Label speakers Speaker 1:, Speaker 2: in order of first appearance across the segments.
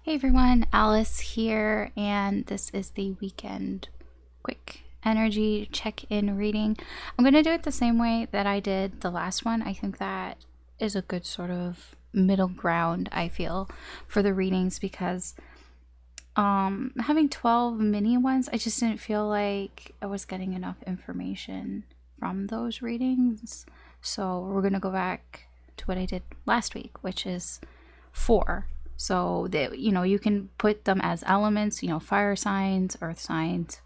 Speaker 1: Hey everyone, Alice here, and this is the weekend quick energy check-in reading. I'm going to do it the same way that I did the last one. I think that is a good sort of middle ground, I feel, for the readings because having 12 mini ones, I just didn't feel like I was getting enough information from those readings. So we're going to go back to what I did last week, which is 4. So that, you can put them as elements, fire signs, earth signs,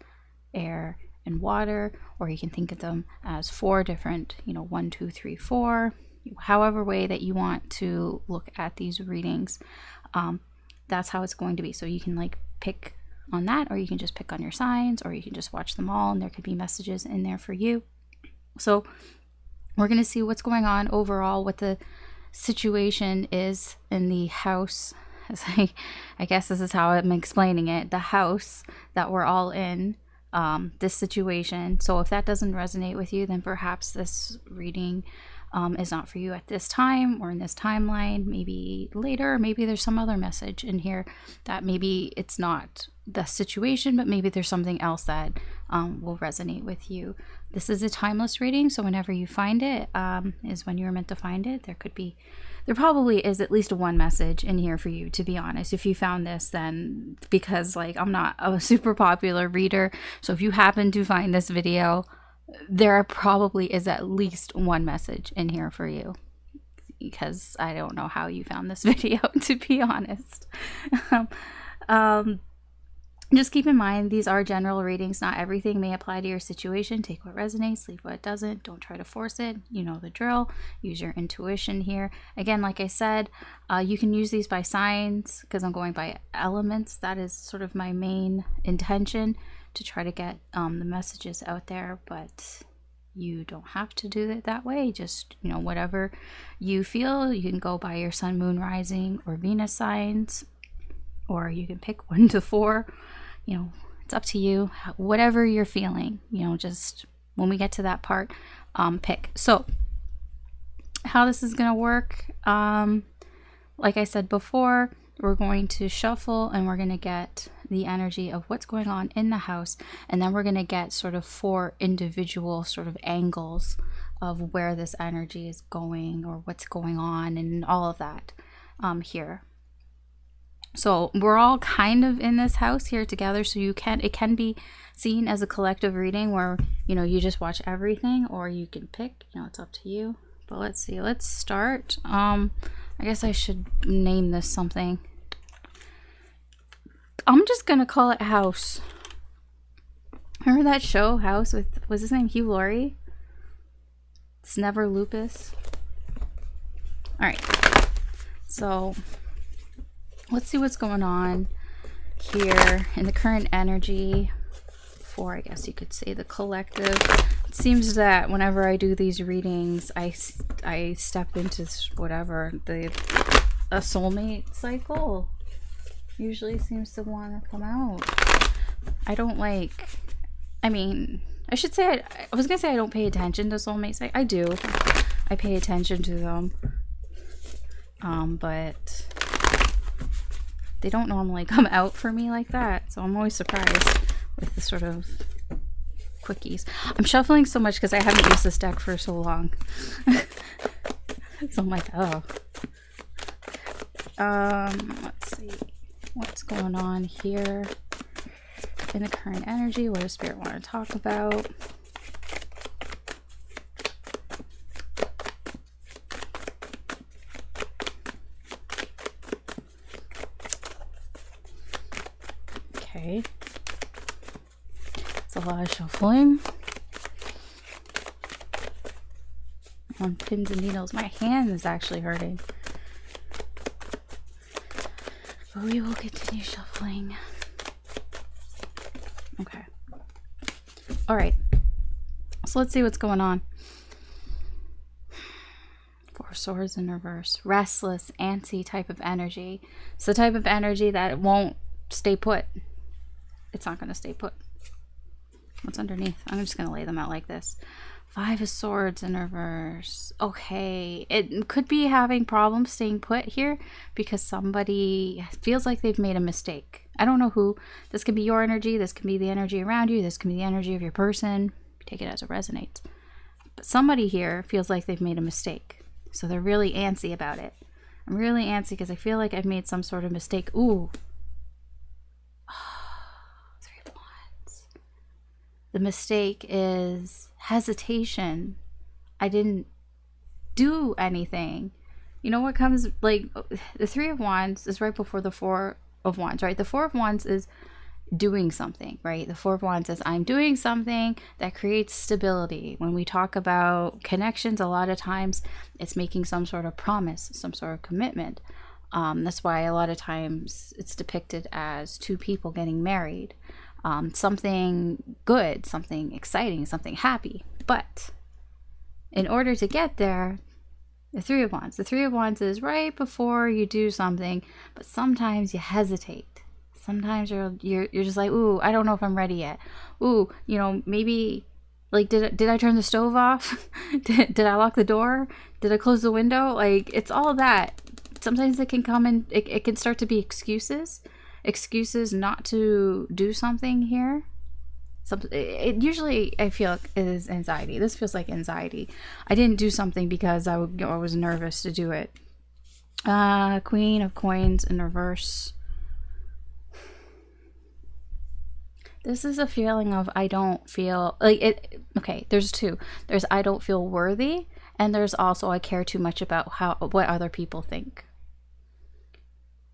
Speaker 1: air, and water, or you can think of them as 4 different, 1, 2, 3, 4, however way that you want to look at these readings. That's how it's going to be. So you can like pick on that, or you can just pick on your signs, or you can just watch them all and there could be messages in there for you. So we're going to see what's going on overall, what the situation is in the house, as I guess this is how I'm explaining it, the house that we're all in, this situation. So if that doesn't resonate with you, then perhaps this reading is not for you at this time or in this timeline. Maybe later, maybe there's some other message in here that maybe it's not the situation, but maybe there's something else that will resonate with you. This is a timeless reading, so whenever you find it is when you're meant to find it. There probably is at least one message in here for you, to be honest. If you found this, then because I'm not a super popular reader, so if you happen to find this video, there probably is at least one message in here for you, because I don't know how you found this video, to be honest. Just keep in mind, these are general readings. Not everything may apply to your situation. Take what resonates, leave what doesn't. Don't try to force it. You know the drill. Use your intuition here. Again, like I said, you can use these by signs because I'm going by elements. That is sort of my main intention, to try to get the messages out there, but you don't have to do it that way. Just, whatever you feel. You can go by your sun, moon, rising, or Venus signs, or you can pick 1 to 4. It's up to you, whatever you're feeling, just when we get to that part, pick. So how this is going to work, like I said before, we're going to shuffle and we're going to get the energy of what's going on in the house, and then we're going to get sort of 4 individual sort of angles of where this energy is going or what's going on and all of that here. So we're all kind of in this house here together, so it can be seen as a collective reading where you just watch everything, or you can pick, it's up to you. But let's see, let's start. I guess I should name this something. I'm just gonna call it House. Remember that show House was his name Hugh Laurie? It's never Lupus. All right, so let's see what's going on here in the current energy for, I guess you could say, the collective. It seems that whenever I do these readings, I step into whatever, a soulmate cycle usually seems to want to come out. I was gonna say I don't pay attention to soulmates. I do. I pay attention to them. But they don't normally come out for me like that, so I'm always surprised with the sort of quickies. I'm shuffling so much because I haven't used this deck for so long. So I'm like, oh. Let's see what's going on here in the current energy. What does Spirit want to talk about? Okay. It's a lot of shuffling. On pins and needles. My hand is actually hurting. But we will continue shuffling. Okay. Alright. So let's see what's going on. 4 swords in reverse. Restless, antsy type of energy. It's the type of energy that won't stay put. It's not going to stay put. What's underneath? I'm just going to lay them out like this. Five of Swords in reverse. Okay, it could be having problems staying put here because somebody feels like they've made a mistake. I don't know who. This could be your energy. This could be the energy around you. This could be the energy of your person. Take it as it resonates. But somebody here feels like they've made a mistake. So they're really antsy about it. I'm really antsy because I feel like I've made some sort of mistake. Ooh. Three of Wands. The mistake is hesitation. I didn't do anything. You know what comes, like, the Three of Wands is right before the Four of Wands, right? The Four of Wands is doing something, right? The Four of Wands is I'm doing something that creates stability. When we talk about connections, a lot of times it's making some sort of promise, some sort of commitment. That's why a lot of times it's depicted as two people getting married. Something good, something exciting, something happy. But in order to get there, the Three of Wands. The Three of Wands is right before you do something, but sometimes you hesitate. Sometimes you're just like, ooh, I don't know if I'm ready yet. Ooh, you know, maybe, like, did I turn the stove off? did I lock the door? Did I close the window? Like, it's all that. Sometimes it can come in, it can start to be excuses not to do something here. It usually, I feel, is anxiety. This feels like anxiety. I didn't do something because I was nervous to do it. Queen of Coins in reverse. This is a feeling of I don't feel like it. Okay, there's two. There's I don't feel worthy, and there's also I care too much about what other people think.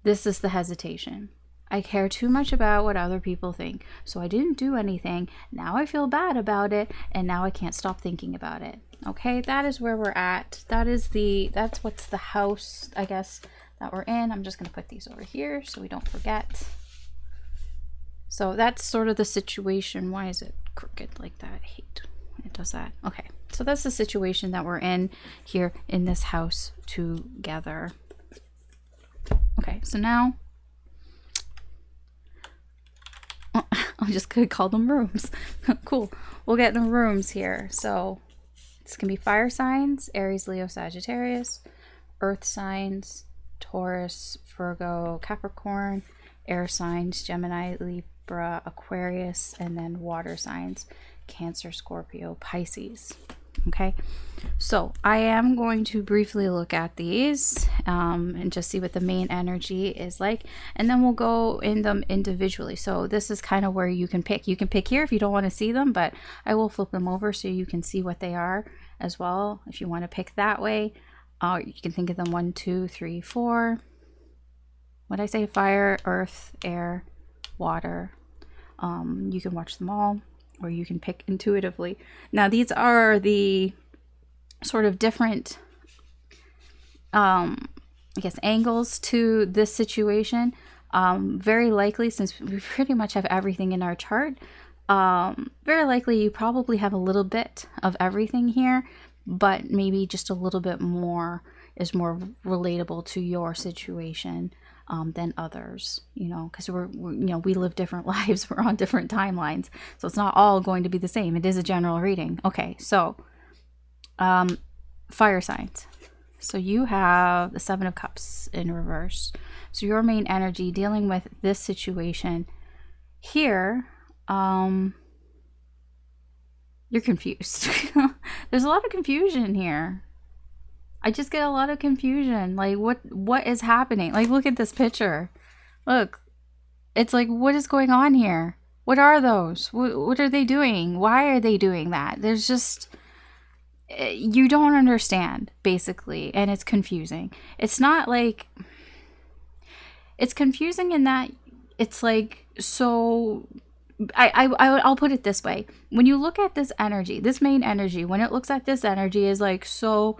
Speaker 1: This is the hesitation. I care too much about what other people think, so I didn't do anything. Now I feel bad about it, and now I can't stop thinking about it. Okay, that is where we're at. That's what's the house, I guess, that we're in. I'm just gonna put these over here so we don't forget. So that's sort of the situation. Why is it crooked like that? I hate when it does that. Okay, so that's the situation that we're in here in this house together. Okay, so now I'm just gonna call them rooms. Cool. We'll get in the rooms here. So this can be fire signs: Aries, Leo, Sagittarius; earth signs: Taurus, Virgo, Capricorn; air signs: Gemini, Libra, Aquarius; and then water signs: Cancer, Scorpio, Pisces. Okay, so I am going to briefly look at these and just see what the main energy is like, and then we'll go in them individually. So this is kind of where you can pick. You can pick here if you don't want to see them, but I will flip them over so you can see what they are as well. If you want to pick that way, you can think of them 1, 2, 3, 4. What I say: fire, earth, air, water. You can watch them all, or you can pick intuitively. Now these are the sort of different I guess angles to this situation. Very likely, since we pretty much have everything in our chart, very likely you probably have a little bit of everything here, but maybe just a little bit more is more relatable to your situation than others, you know, because we live different lives. We're on different timelines, so it's not all going to be the same. It is a general reading. Okay, so fire signs. So you have the Seven of Cups in reverse. So your main energy dealing with this situation here, you're confused. There's a lot of confusion here. I just get a lot of confusion. Like, what is happening? Like, look at this picture. Look, it's like, what is going on here? What are those? What are they doing? Why are they doing that? There's just, you don't understand, basically, and it's confusing. It's not like, it's confusing in that it's like, so I'll put it this way. When you look at this energy, this main energy, when it looks at this energy is like, so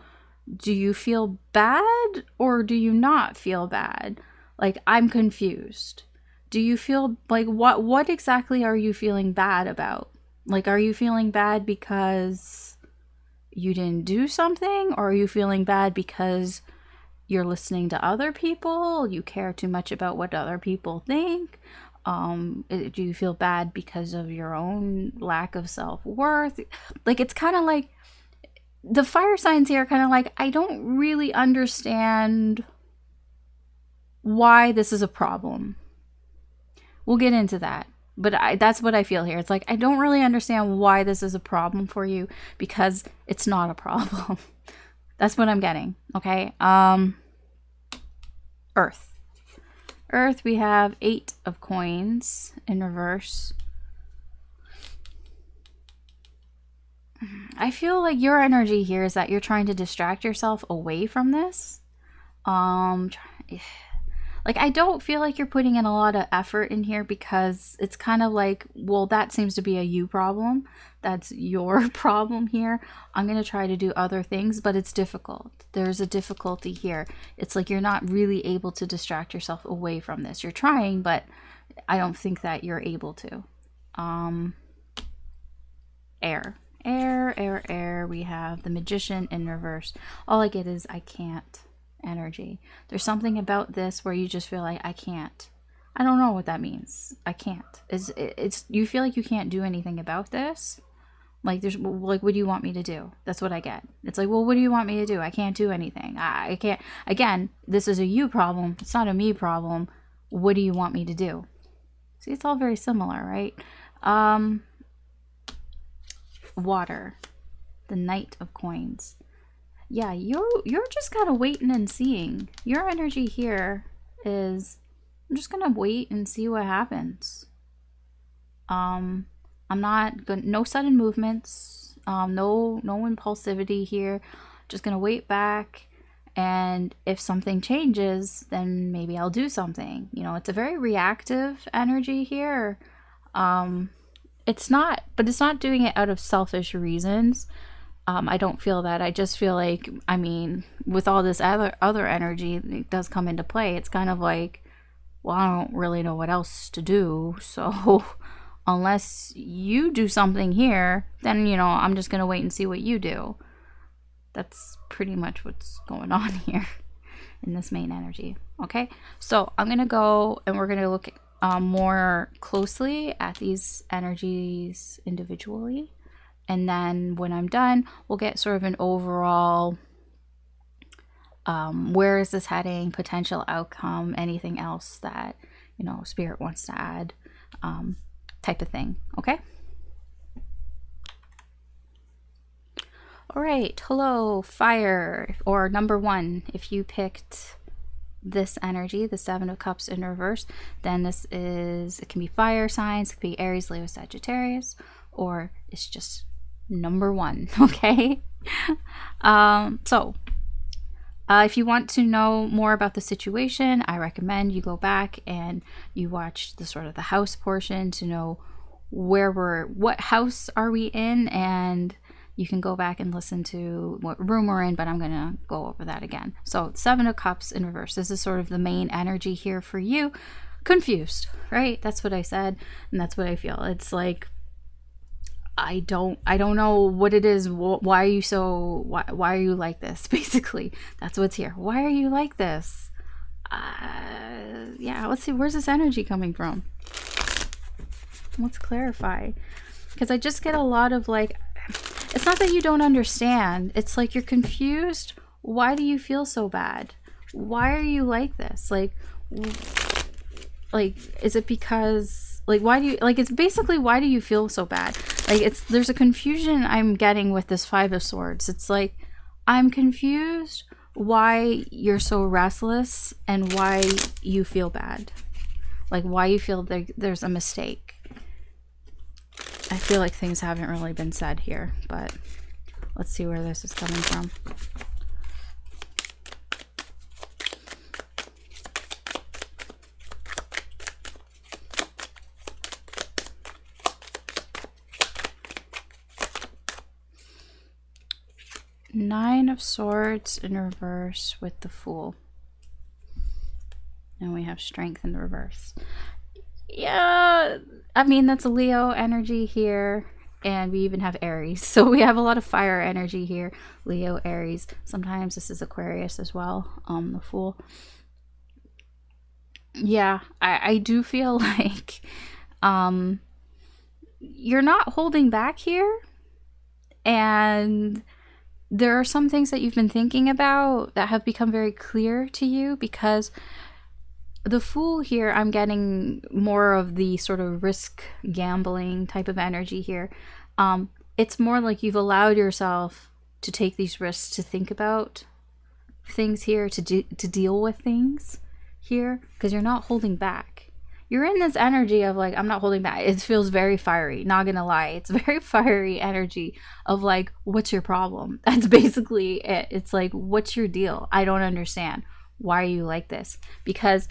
Speaker 1: do you feel bad or do you not feel bad? Like, I'm confused. Do you feel like, what exactly are you feeling bad about? Like, are you feeling bad because you didn't do something, or are you feeling bad because you're listening to other people? You care too much about what other people think? Do you feel bad because of your own lack of self-worth? Like, it's kind of like the fire signs here are kind of like, I don't really understand why this is a problem. We'll get into that. But that's what I feel here. It's like, I don't really understand why this is a problem for you, because it's not a problem. That's what I'm getting. Okay. Earth. Earth, we have 8 of coins in reverse. I feel like your energy here is that you're trying to distract yourself away from this. Like, I don't feel like you're putting in a lot of effort in here, because it's kind of like, well, that seems to be a you problem. That's your problem here. I'm going to try to do other things, but it's difficult. There's a difficulty here. It's like you're not really able to distract yourself away from this. You're trying, but I don't think that you're able to. Air. We have the Magician in reverse. All I get is I can't energy. There's something about this where you just feel like, I can't. I don't know what that means. I can't. It's you feel like you can't do anything about this. Like, there's like, what do you want me to do? That's what I get. It's like, well, what do you want me to do? I can't do anything. I can't. Again, this is a you problem. It's not a me problem. What do you want me to do? See, it's all very similar, right? Water, the Knight of Coins. Yeah, you're just kind of waiting and seeing. Your energy here is, I'm just gonna wait and see what happens. I'm not gonna, no sudden movements, no impulsivity here. Just gonna wait back, and if something changes, then maybe I'll do something. You know, it's a very reactive energy here. It's not doing it out of selfish reasons. I don't feel that. I just feel like, I mean, with all this other energy, it does come into play. It's kind of like, well, I don't really know what else to do. So unless you do something here, then, you know, I'm just going to wait and see what you do. That's pretty much what's going on here in this main energy. Okay. So I'm going to go and we're going to look more closely at these energies individually. And then when I'm done, we'll get sort of an overall, where is this heading, potential outcome, anything else that, you know, Spirit wants to add, type of thing. Okay. All right. Hello, fire, or number 1. If you picked this energy, the 7 of Cups in reverse, then this is, it can be fire signs, it could be Aries, Leo, Sagittarius, or it's just number 1. Okay. If you want to know more about the situation, I recommend you go back and you watch the sort of the house portion to know what house are we in, and you can go back and listen to what room we're in, but I'm gonna go over that again. So 7 of Cups in reverse, this is sort of the main energy here for you. Confused, right? That's what I said, and that's what I feel. It's like, I don't know what it is. Why are you so, why are you like this? Basically, that's what's here. Why are you like this? Yeah, let's see. Where's this energy coming from? Let's clarify. Because I just get a lot of like, it's not that you don't understand. It's like you're confused. Why do you feel so bad? Why are you like this? Like, is it because, like, why do you, like, it's basically, why do you feel so bad? Like, there's a confusion I'm getting with this 5 of Swords. It's like, I'm confused why you're so restless and why you feel bad. Like, why you feel there's a mistake. I feel like things haven't really been said here, but let's see where this is coming from. Nine of Swords in reverse with the Fool. And we have Strength in reverse. Yeah, I mean, that's a Leo energy here. And we even have Aries. So we have a lot of fire energy here. Leo, Aries. Sometimes this is Aquarius as well. The Fool. Yeah, I do feel like um you're not holding back here, and there are some things that you've been thinking about that have become very clear to you, because the Fool here, I'm getting more of the sort of risk gambling type of energy here. It's more like you've allowed yourself to take these risks, to think about things here, to deal with things here, because you're not holding back. You're in this energy of like, I'm not holding back. It feels very fiery, not gonna lie. It's very fiery energy of like, what's your problem? That's basically it. It's like, what's your deal? I don't understand. Why are you like this? Because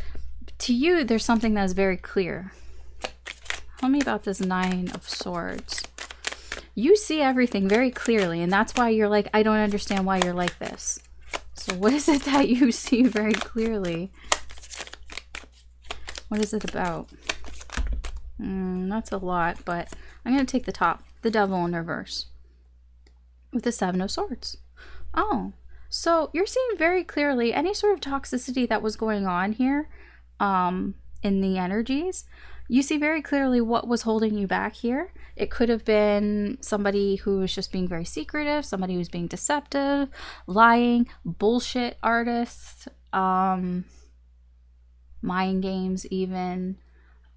Speaker 1: to you, there's something that's very clear. Tell me about this Nine of Swords. You see everything very clearly, and that's why you're like, I don't understand why you're like this. So what is it that you see very clearly? What is it about? That's a lot, but I'm going to take the top. The Devil in reverse. With the Seven of Swords. Oh, so you're seeing very clearly any sort of toxicity that was going on here in the energies. You see very clearly what was holding you back here. It could have been somebody who was just being very secretive, somebody who's being deceptive, lying, bullshit artists, mind games even.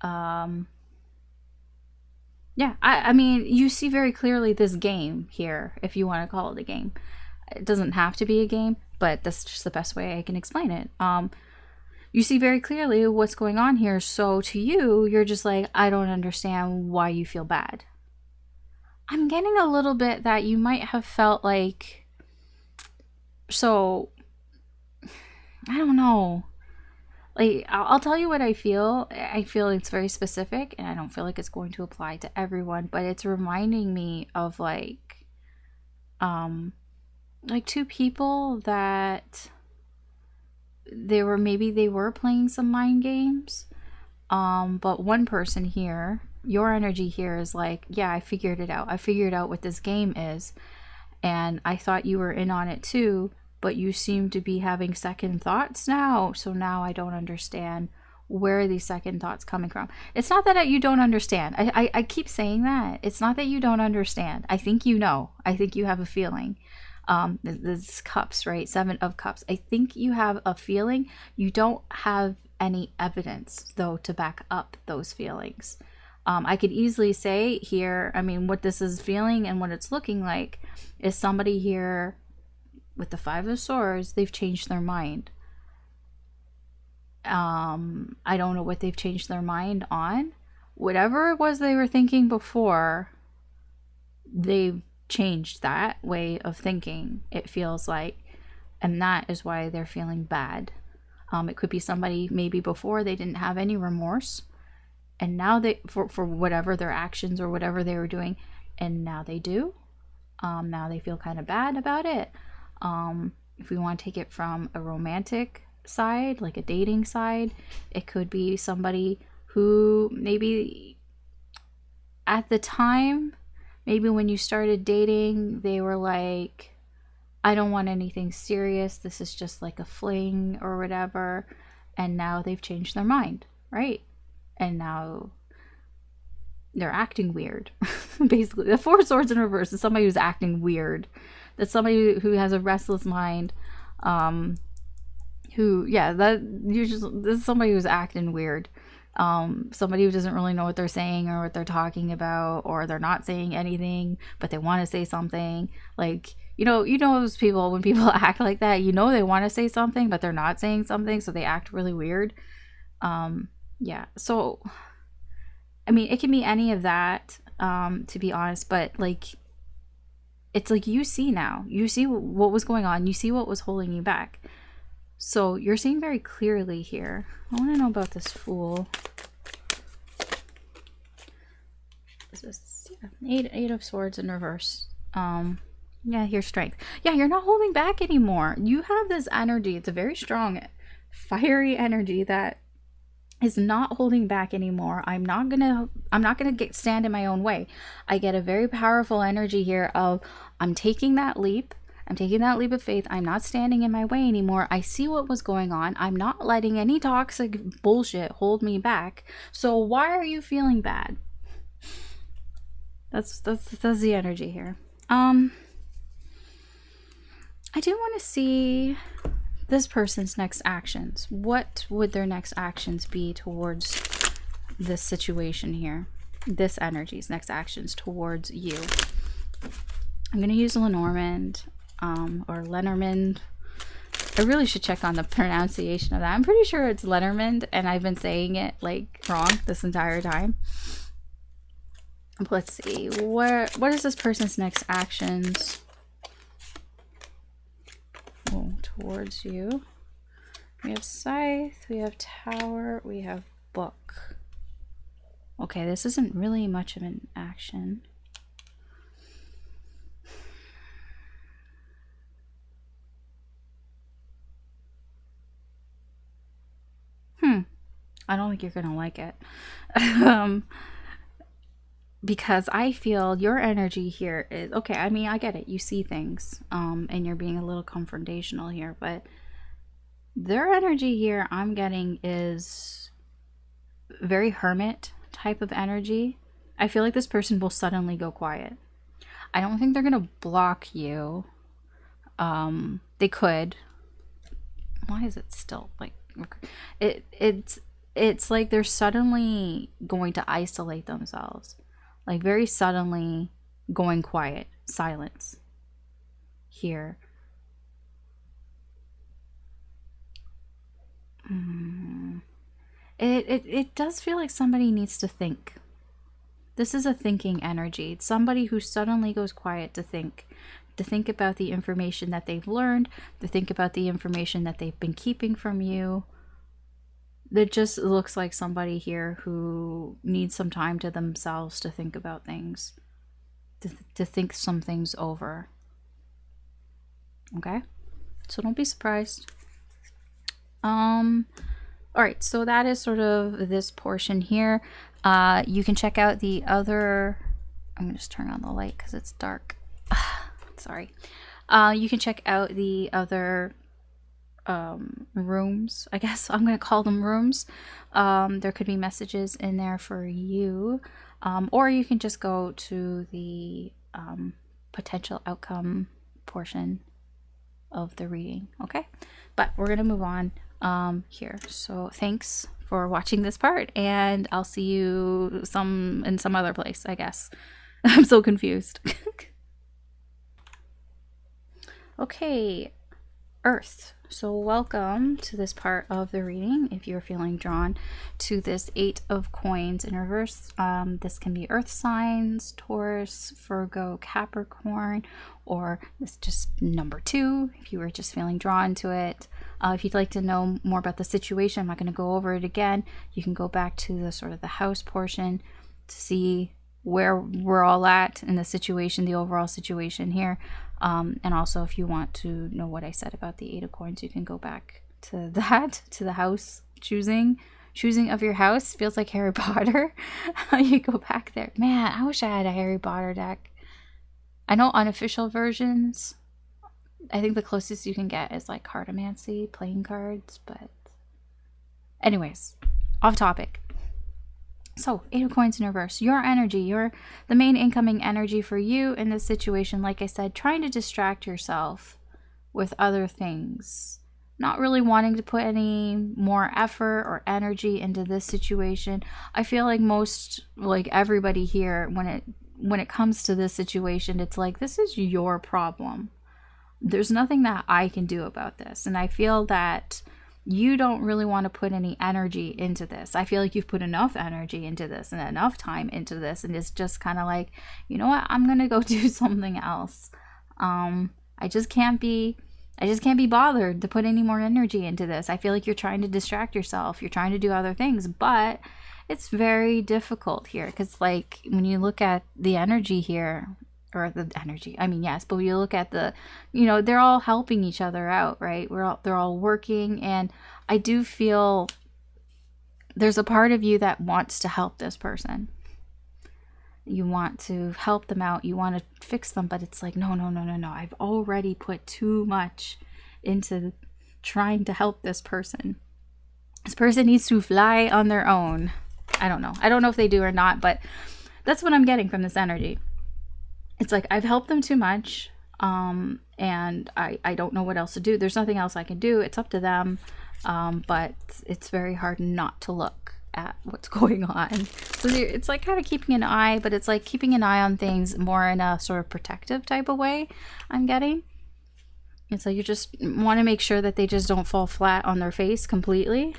Speaker 1: Yeah, I mean, you see very clearly this game here, if you want to call it a game. It doesn't have to be a game, but that's just the best way I can explain it. You see very clearly what's going on here. So to you, you're just like, I don't understand why you feel bad. I'm getting a little bit that you might have felt like, so, I don't know. Like, I'll tell you what I feel. I feel it's very specific, and I don't feel like it's going to apply to everyone, but it's reminding me of like two people that they were playing some mind games. But one person here, your energy here is like, yeah, I figured it out. I figured out what this game is, and I thought you were in on it too, but you seem to be having second thoughts now. So now I don't understand where are these second thoughts coming from. It's not that you don't understand. I keep saying that. It's not that you don't understand. I think you know. I think you have a feeling. This cups, right? Seven of Cups. I think you have a feeling. You don't have any evidence, though, to back up those feelings. I could easily say here, I mean, what this is feeling and what it's looking like is somebody here with the Five of Swords, they've changed their mind. I don't know what they've changed their mind on. Whatever it was they were thinking before, they've changed that way of thinking, it feels like, and that is why they're feeling bad. It could be somebody maybe before they didn't have any remorse, and now they for whatever their actions or whatever they were doing, and now they do. Now they feel kind of bad about it. If we want to take it from a romantic side, like a dating side, it could be somebody who maybe at the time, maybe when you started dating, they were like, I don't want anything serious. This is just like a fling or whatever. And now they've changed their mind, right? And now they're acting weird. Basically, the Four of Swords in reverse is somebody who's acting weird. That's somebody who has a restless mind. This is somebody who's acting weird. Somebody who doesn't really know what they're saying or what they're talking about, or they're not saying anything, but they want to say something. Like, you know those people, when people act like that, they want to say something, but they're not saying something, so they act really weird. Yeah. So, I mean, it can be any of that, to be honest, but like, it's like you see now. You see what was going on. You see what was holding you back. So you're seeing very clearly here. I want to know about this Fool. Is this, yeah, Eight of Swords in reverse. Yeah, here's Strength. Yeah, you're not holding back anymore. You have this energy. It's a very strong, fiery energy that is not holding back anymore. I'm not gonna stand in my own way. I get a very powerful energy here of, I'm taking that leap, I'm taking that leap of faith. I'm not standing in my way anymore. I see what was going on. I'm not letting any toxic bullshit hold me back. So why are you feeling bad? That's the energy here. I do want to see this person's next actions. What would their next actions be towards this situation here? This energy's next actions towards you. I'm going to use Lenormand or Lenormand. I really should check on the pronunciation of that. I'm pretty sure it's Lenormand, and I've been saying it like wrong this entire time. Let's see. What is this person's next actions towards you? We have Scythe, we have Tower, we have Book. Okay, this isn't really much of an action. I don't think you're gonna like it. Because I feel your energy here is okay. I mean, I get it, you see things and you're being a little confrontational here, but their energy here I'm getting is very hermit type of energy. I feel like this person will suddenly go quiet. I don't think they're gonna block you. They could. Why is it still like it's like they're suddenly going to isolate themselves, like very suddenly going quiet, silence here. It does feel like somebody needs to think. This is a thinking energy. It's somebody who suddenly goes quiet to think about the information that they've learned, to think about the information that they've been keeping from you. It just looks like somebody here who needs some time to themselves to think about things, to think some things over. Okay, so don't be surprised. All right, so that is sort of this portion here. You can check out the other. I'm gonna just turn on the light because it's dark. Sorry. You can check out the other rooms. I guess I'm gonna call them rooms. There could be messages in there for you, or you can just go to the potential outcome portion of the reading. Okay, but we're gonna move on here. So thanks for watching this part, and I'll see you in some other place, I guess. I'm so confused. Okay, Earth. So welcome to this part of the reading. If you're feeling drawn to this 8 of Coins in reverse, this can be Earth signs, Taurus, Virgo, Capricorn, or this just number 2 if you were just feeling drawn to it. If you'd like to know more about the situation, I'm not going to go over it again. You can go back to the sort of the house portion to see where we're all at in the situation, the overall situation here. And also if you want to know what I said about the 8 of Coins, you can go back to that, to the house choosing of your house. Feels like Harry Potter. You go back there. Man, I wish I had a Harry Potter deck. I know unofficial versions, I think the closest you can get is like cartomancy, playing cards, but anyways, off topic. So 8 of Coins in reverse, your energy, the main incoming energy for you in this situation, like I said, trying to distract yourself with other things, not really wanting to put any more effort or energy into this situation. I feel like everybody here, when it comes to this situation, it's like, this is your problem. There's nothing that I can do about this. And I feel that you don't really want to put any energy into this. I feel like you've put enough energy into this and enough time into this, and it's just kind of like, you know what, I'm gonna go do something else. I just can't be bothered to put any more energy into this. I feel like you're trying to distract yourself, you're trying to do other things, but it's very difficult here because, like, when you look at the energy here, or the energy, I mean, yes, but when you look at the, they're all helping each other out, right? They're all working, and I do feel there's a part of you that wants to help this person. You want to help them out. You want to fix them, but it's like, no, no, no, no, no. I've already put too much into trying to help this person. This person needs to fly on their own. I don't know. I don't know if they do or not, but that's what I'm getting from this energy. It's like, I've helped them too much, and I don't know what else to do. There's nothing else I can do. It's up to them, but it's very hard not to look at what's going on. So it's like kind of keeping an eye, but it's like keeping an eye on things more in a sort of protective type of way, I'm getting. It's like you just want to make sure that they just don't fall flat on their face completely.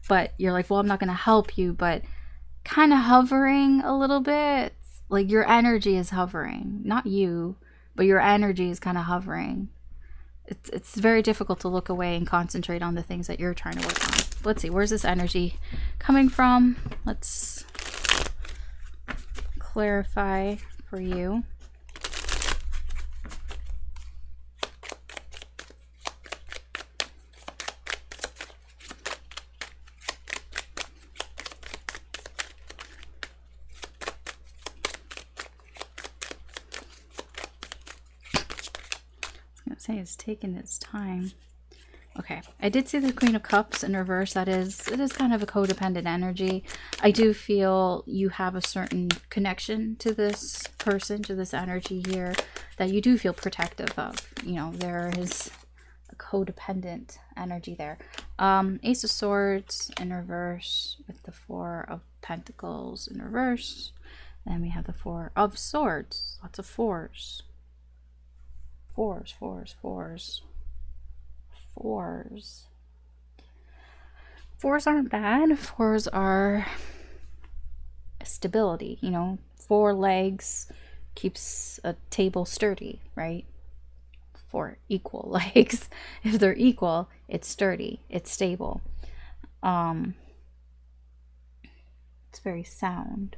Speaker 1: But you're like, well, I'm not going to help you, but kind of hovering a little bit. Like your energy is hovering, not you, but your energy is kind of hovering. It's very difficult to look away and concentrate on the things that you're trying to work on. Let's see, where's this energy coming from? Let's clarify for you. Say it's taken its time. Okay, I did see the Queen of Cups in reverse. It is kind of a codependent energy. I do feel you have a certain connection to this person, to this energy here, that you do feel protective of. You know, there is a codependent energy there. Ace of Swords in reverse with the Four of Pentacles in reverse. Then we have the Four of Swords. Lots of fours. Fours. Fours aren't bad. Fours are stability, you know. 4 legs keeps a table sturdy, right? 4 equal legs. If they're equal, it's sturdy, it's stable. It's very sound.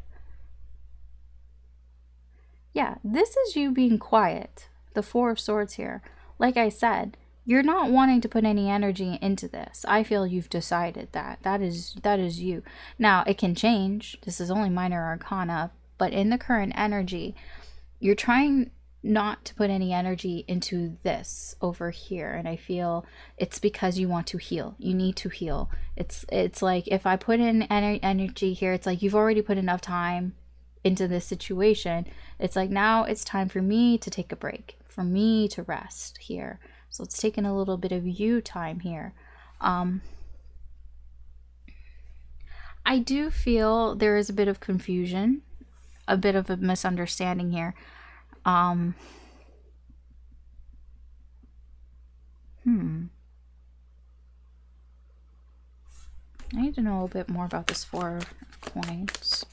Speaker 1: Yeah, this is you being quiet. The Four of Swords here. Like I said, you're not wanting to put any energy into this. I feel you've decided that. That is you. Now, it can change. This is only minor arcana, but in the current energy, you're trying not to put any energy into this over here. And I feel it's because you want to heal. You need to heal. It's like if I put in energy here, it's like you've already put enough time into this situation. It's like now it's time for me to take a break, for me to rest here. So it's taking a little bit of you time here. I do feel there is a bit of confusion, a bit of a misunderstanding here. I need to know a little bit more about this 4 of coins.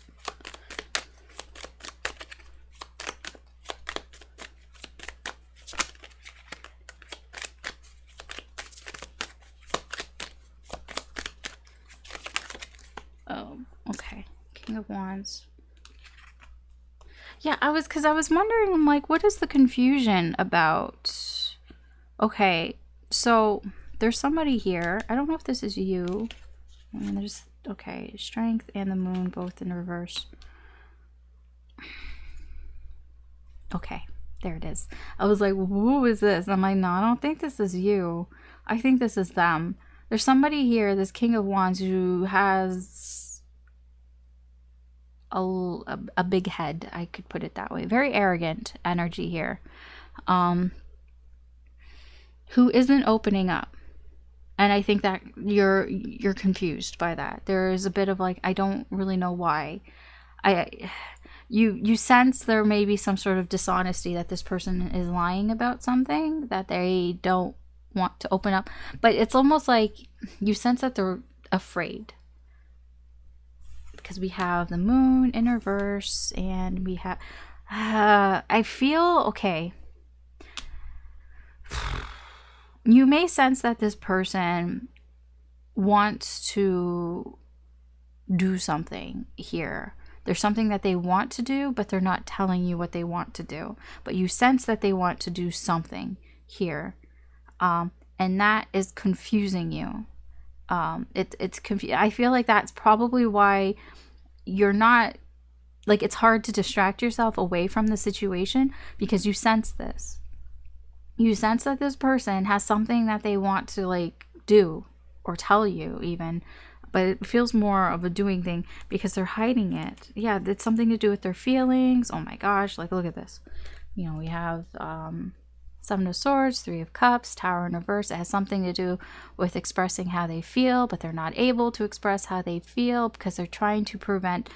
Speaker 1: Okay, King of Wands. Yeah, I was wondering, I'm like, what is the confusion about? Okay, so there's somebody here. I don't know if this is you. I mean, there's, okay, Strength and the Moon both in reverse. Okay, there it is. I was like, who is this? I'm like, no, I don't think this is you. I think this is them. There's somebody here, this King of Wands, who has a big head, I could put it that way. Very arrogant energy here. Who isn't opening up. And I think that you're confused by that. There is a bit of like, I don't really know why. You sense there may be some sort of dishonesty, that this person is lying about something, that they don't want to open up. But it's almost like you sense that they're afraid. Because we have the Moon in reverse, and we have I feel, okay, you may sense that this person wants to do something here. There's something that they want to do, but they're not telling you what they want to do. But you sense that they want to do something here, and that is confusing you. It's confusing. I feel like that's probably why you're not like it's hard to distract yourself away from the situation because you sense this. You sense that this person has something that they want to like do or tell you even, but it feels more of a doing thing because they're hiding it. Yeah, it's something to do with their feelings. Oh my gosh, like look at this. You know, we have Seven of Swords, Three of Cups, Tower in reverse. It has something to do with expressing how they feel, but they're not able to express how they feel because they're trying to prevent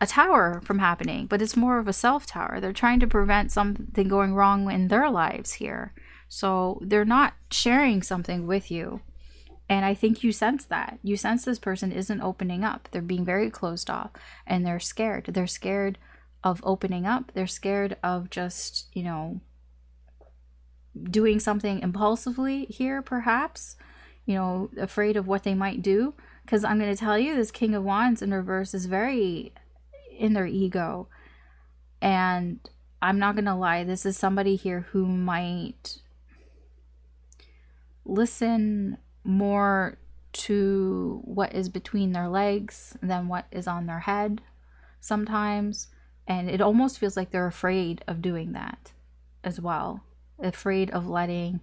Speaker 1: a tower from happening, but it's more of a self tower. They're trying to prevent something going wrong in their lives here. So they're not sharing something with you. And I think you sense that. You sense this person isn't opening up. They're being very closed off and they're scared. They're scared of opening up. They're scared of just, you know, doing something impulsively here, perhaps, you know, afraid of what they might do. Because I'm going to tell you, this King of Wands in reverse is very in their ego. And I'm not gonna lie, this is somebody here who might listen more to what is between their legs than what is on their head sometimes, and it almost feels like they're afraid of doing that as well, afraid of letting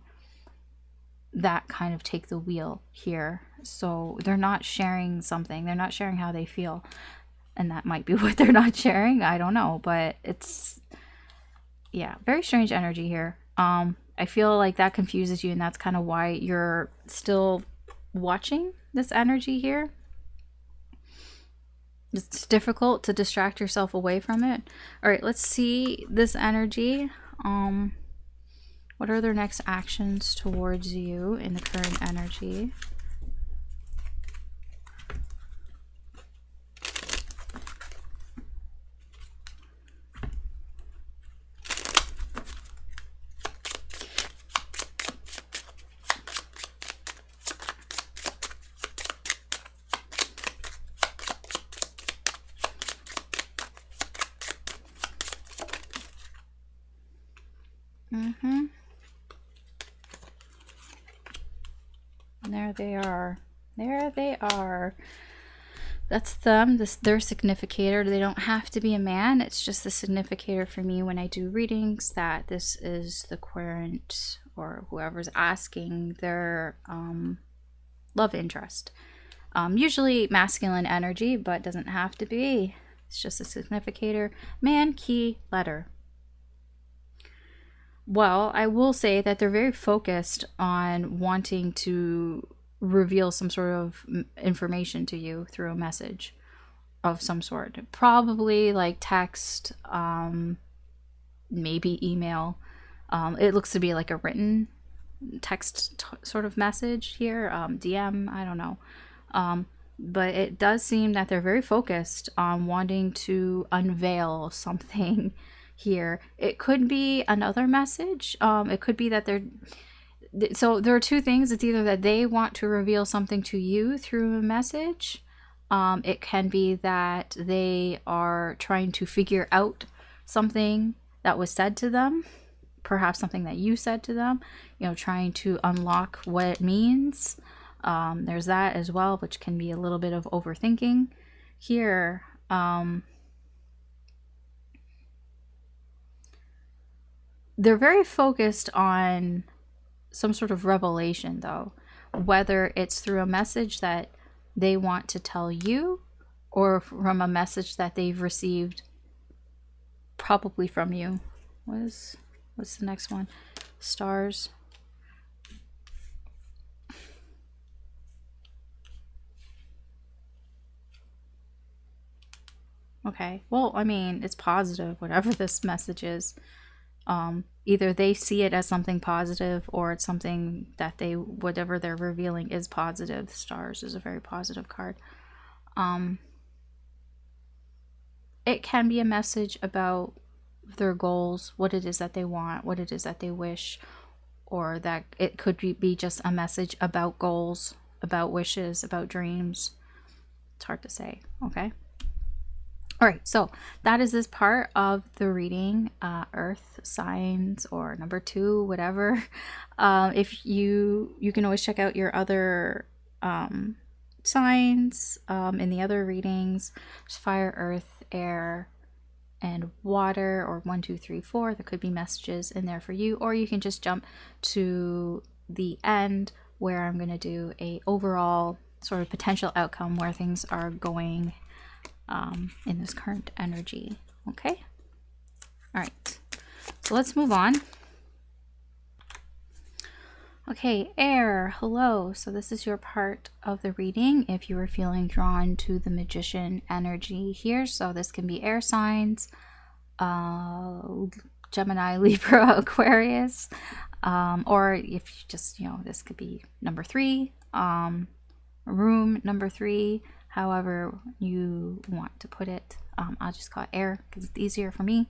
Speaker 1: that kind of take the wheel here. So they're not sharing something, they're not sharing how they feel. And that might be what they're not sharing. I don't know. But it's, yeah, very strange energy here. I feel like that confuses you. And that's kind of why you're still watching this energy here. It's difficult to distract yourself away from it. All right, let's see this energy. What are their next actions towards you in the current energy? There they are. There they are. That's them. Their significator. They don't have to be a man. It's just the significator for me when I do readings that this is the querent or whoever's asking their love interest. Usually masculine energy, but doesn't have to be. It's just a significator. Man, key, letter. Well, I will say that they're very focused on wanting to reveal some sort of information to you through a message of some sort. Probably like text, maybe email. It looks to be like a written text sort of message here, DM, I don't know. But it does seem that they're very focused on wanting to unveil something here. It could be another message. It could be that so there are two things. It's either that they want to reveal something to you through a message. It can be that they are trying to figure out something that was said to them, perhaps something that you said to them, you know, trying to unlock what it means. There's that as well, which can be a little bit of overthinking here. They're very focused on some sort of revelation, though, whether it's through a message that they want to tell you or from a message that they've received probably from you. What's the next one? Stars. Okay, well, I mean, it's positive, whatever this message is. Either they see it as something positive or it's something that whatever they're revealing is positive. Stars is a very positive card. It can be a message about their goals, what it is that they want, what it is that they wish, or that it could be just a message about goals, about wishes, about dreams. It's hard to say, okay? All right, so that is this part of the reading, earth signs or number 2, whatever. If you can always check out your other signs in the other readings. There's fire, earth, air, and water, or 1, 2, 3, 4. There could be messages in there for you, or you can just jump to the end where I'm going to do a overall sort of potential outcome where things are going in this current energy. Okay. All right. So let's move on. Okay, air, hello. So this is your part of the reading if you were feeling drawn to the magician energy here. So this can be air signs, Gemini, Libra, Aquarius, or if you just, this could be number 3, room number 3, however you want to put it. I'll just call it air because it's easier for me.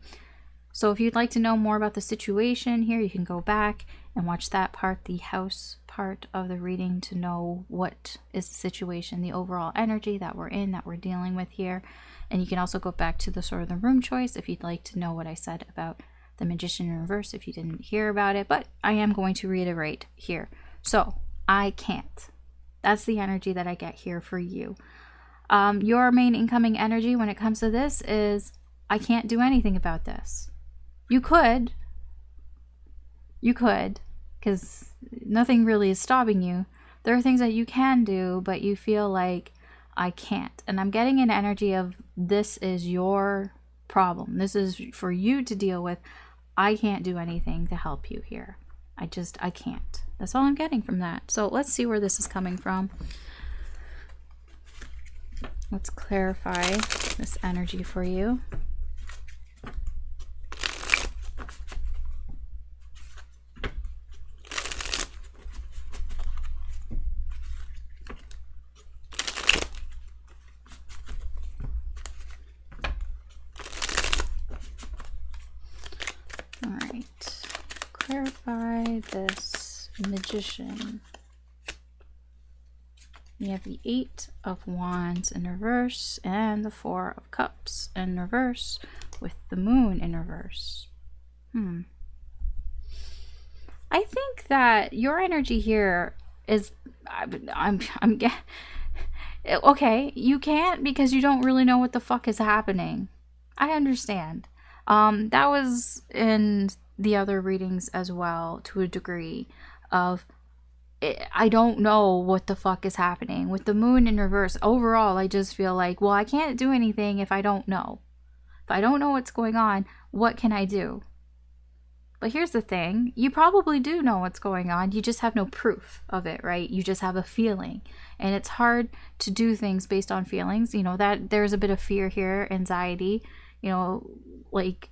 Speaker 1: So if you'd like to know more about the situation here, you can go back and watch that part, the house part of the reading, to know what is the situation, the overall energy that we're in, that we're dealing with here. And you can also go back to the sort of the room choice if you'd like to know what I said about the magician in reverse, if you didn't hear about it. But I am going to reiterate here. So I can't. That's the energy that I get here for you. Your main incoming energy when it comes to this is, I can't do anything about this. You could, because nothing really is stopping you. There are things that you can do, but you feel like, I can't. And I'm getting an energy of, this is your problem. This is for you to deal with. I can't do anything to help you here. I can't. That's all I'm getting from that. So let's see where this is coming from. Let's clarify this energy for you. Clarify this magician. We have the 8 of Wands in reverse and the 4 of Cups in reverse with the Moon in reverse. I think that your energy here is, okay, you can't because you don't really know what the fuck is happening. I understand. That was in the other readings as well, to a degree, of I don't know what the fuck is happening. With the Moon in reverse, overall, I just feel like, well, I can't do anything if I don't know. If I don't know what's going on, what can I do? But here's the thing. You probably do know what's going on. You just have no proof of it, right? You just have a feeling. And it's hard to do things based on feelings. That there's a bit of fear here, anxiety. Like,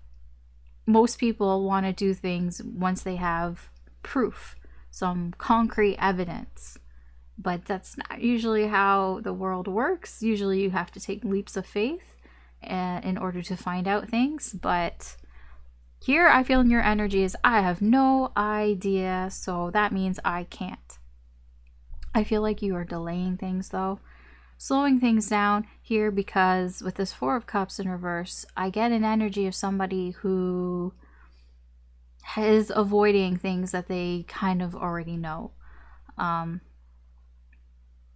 Speaker 1: most people want to do things once they have proof, some concrete evidence. But that's not usually how the world works. Usually you have to take leaps of faith in order to find out things. But here I feel in your energy is, I have no idea, so that means I can't. I feel like you are delaying things though. Slowing things down here, because with this 4 of Cups in reverse, I get an energy of somebody who is avoiding things that they kind of already know.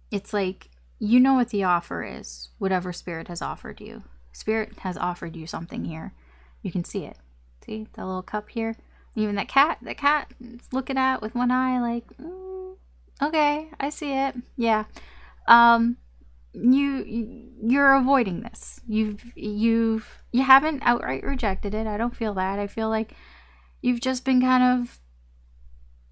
Speaker 1: It's like, you know what the offer is, whatever Spirit has offered you. Spirit has offered you something here. You can see it. See that little cup here? Even that cat is looking at with one eye like, okay, I see it. Yeah. You're avoiding this. You haven't outright rejected it. I don't feel that. I feel like you've just been kind of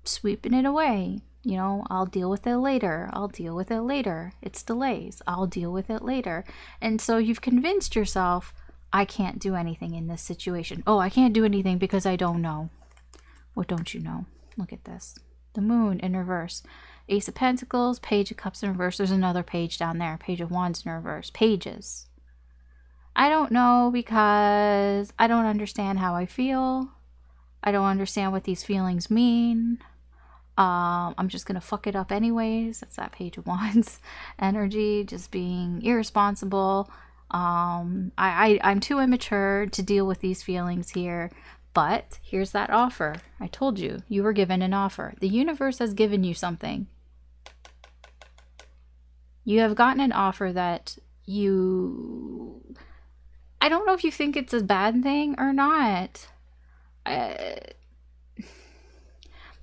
Speaker 1: sweeping it away. I'll deal with it later. I'll deal with it later. It's delays. I'll deal with it later. And so you've convinced yourself, I can't do anything in this situation. Oh, I can't do anything because I don't know. What don't you know? Look at this. The Moon in reverse. Ace of Pentacles, Page of Cups in reverse. There's another page down there. Page of Wands in reverse. Pages. I don't know because I don't understand how I feel. I don't understand what these feelings mean. I'm just going to fuck it up anyways. That's that Page of Wands energy. Just being irresponsible. I'm too immature to deal with these feelings here. But here's that offer. I told you, you were given an offer. The universe has given you something. You have gotten an offer that I don't know if you think it's a bad thing or not.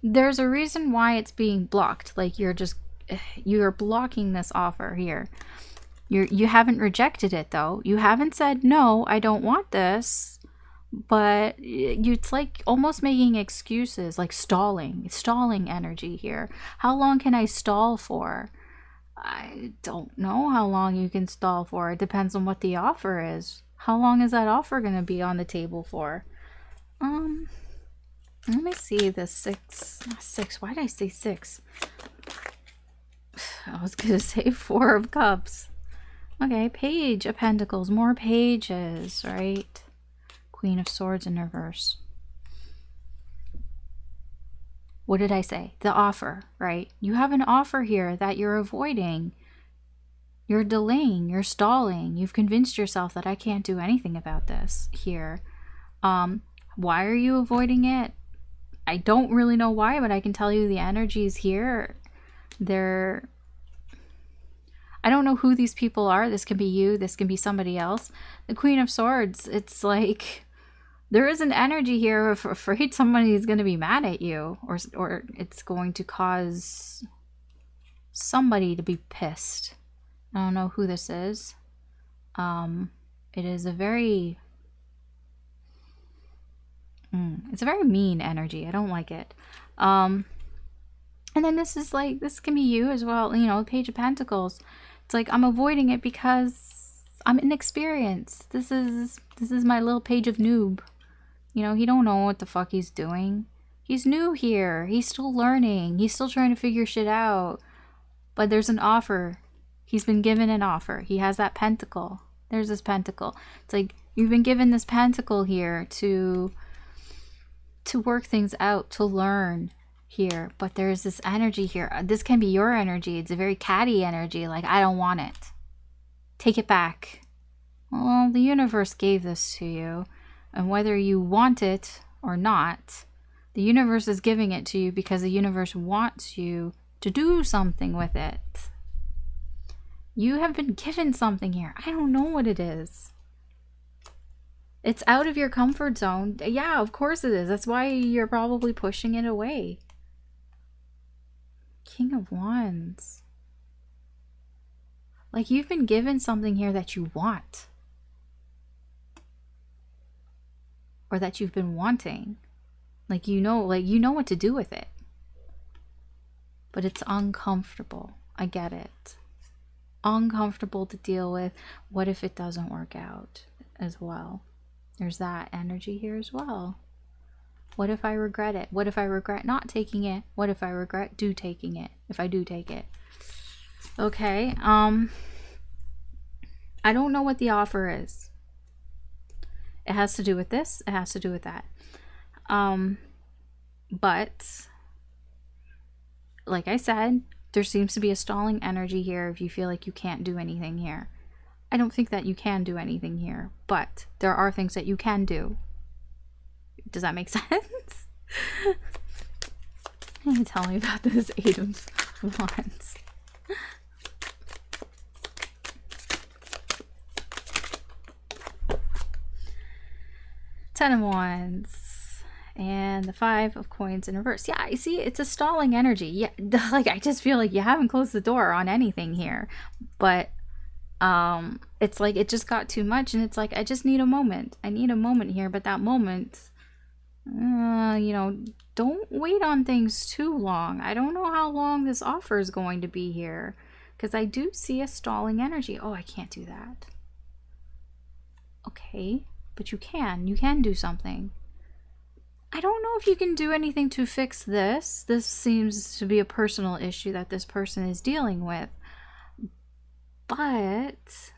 Speaker 1: There's a reason why it's being blocked. Like, you're blocking this offer here. You haven't rejected it though. You haven't said, no, I don't want this. But it's like almost making excuses, like stalling energy here. How long can I stall for? I don't know how long you can stall for. It depends on what the offer is. How long is that offer going to be on the table for? Let me see the six. Why did I say six? I was going to say 4 of Cups. Okay, Page of Pentacles, more pages, right? Queen of Swords in reverse. What did I say? The offer, right? You have an offer here that you're avoiding. You're delaying, you're stalling. You've convinced yourself that I can't do anything about this here. Why are you avoiding it? I don't really know why, but I can tell you the energies here, I don't know who these people are. This can be you, this can be somebody else. The Queen of Swords, it's like there is an energy here of afraid somebody is going to be mad at you, or it's going to cause somebody to be pissed. I don't know who this is. It is a very it's a very mean energy. I don't like it. And then this is like, this can be you as well, you know, Page of Pentacles. It's like I'm avoiding it because I'm inexperienced. This is my little page of noob. You know, he don't know what the fuck he's doing. He's new here. He's still learning. He's still trying to figure shit out. But there's an offer. He's been given an offer. He has that pentacle. There's this pentacle. It's like you've been given this pentacle here to work things out, to learn here. But there's this energy here. This can be your energy. It's a very catty energy. Like, I don't want it. Take it back. Well, the universe gave this to you. And whether you want it or not, the universe is giving it to you because the universe wants you to do something with it. You have been given something here. I don't know what it is. It's out of your comfort zone. Yeah, of course it is. That's why you're probably pushing it away. King of Wands. Like, you've been given something here that you want. Or that you've been wanting. Like you know what to do with it. But it's uncomfortable. I get it. Uncomfortable to deal with. What if it doesn't work out as well? There's that energy here as well. What if I regret it? What if I regret not taking it? What if I regret taking it? If I do take it. Okay. I don't know what the offer is. It has to do with this. It has to do with that. But like I said, there seems to be a stalling energy here if you feel like you can't do anything here. I don't think that you can do anything here, but there are things that you can do. Does that make sense? Tell me about this 8 of Wands. Ten of Wands. And the 5 of Coins in reverse. Yeah, I see it's a stalling energy. Yeah, like I just feel like you haven't closed the door on anything here. But it's like it just got too much, and it's like I just need a moment. I need a moment here, but that moment, you know, don't wait on things too long. I don't know how long this offer is going to be here, because I do see a stalling energy. Oh, I can't do that. Okay, but you can do something. I don't know if you can do anything to fix this. This seems to be a personal issue that this person is dealing with. But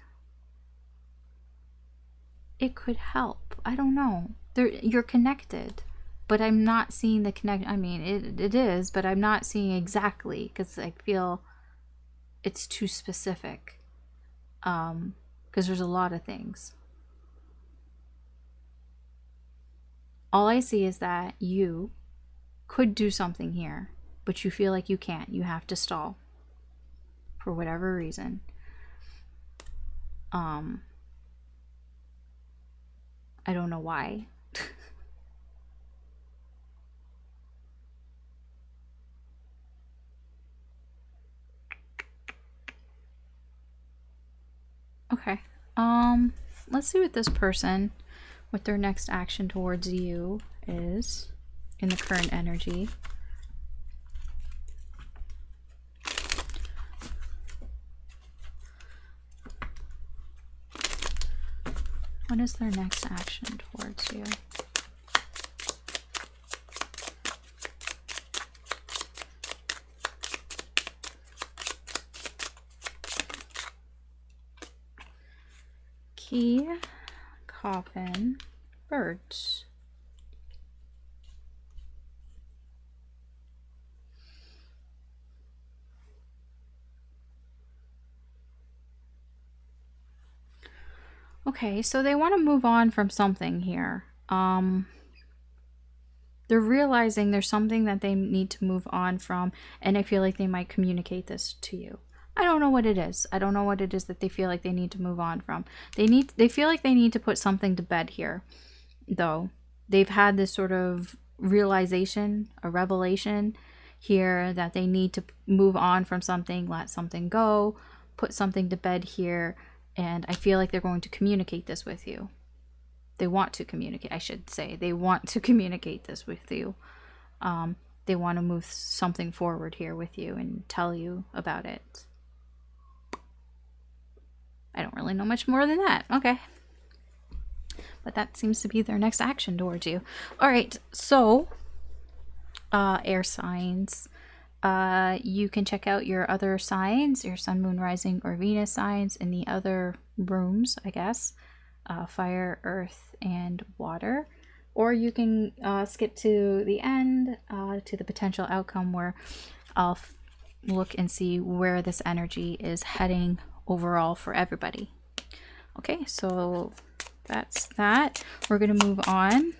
Speaker 1: it could help. I don't know. You're connected, but I'm not seeing the connection. I mean, it is, but I'm not seeing exactly, because I feel it's too specific. Because there's a lot of things. All I see is that you could do something here, but you feel like you can't. You have to stall for whatever reason. I don't know why. Okay. Let's see what this person, what their next action towards you is in the current energy. What is their next action towards you? Key, coffin, birds. Okay, so they want to move on from something here. They're realizing there's something that they need to move on from, and I feel like they might communicate this to you. I don't know what it is. I don't know what it is that they feel like they need to move on from. They feel like they need to put something to bed here, though. They've had this sort of realization, a revelation here that they need to move on from something, let something go, put something to bed here, and I feel like they're going to communicate this with you. They want to communicate, I should say. They want to communicate this with you. They want to move something forward here with you and tell you about it. I don't really know much more than that. Okay. But that seems to be their next action towards you. All right. So, air signs. You can check out your other signs, your sun, moon, rising, or Venus signs in the other rooms, I guess. Fire, earth, and water. Or you can skip to the end, to the potential outcome, where I'll look and see where this energy is heading overall for everybody. Okay, so that's that. We're going to move on.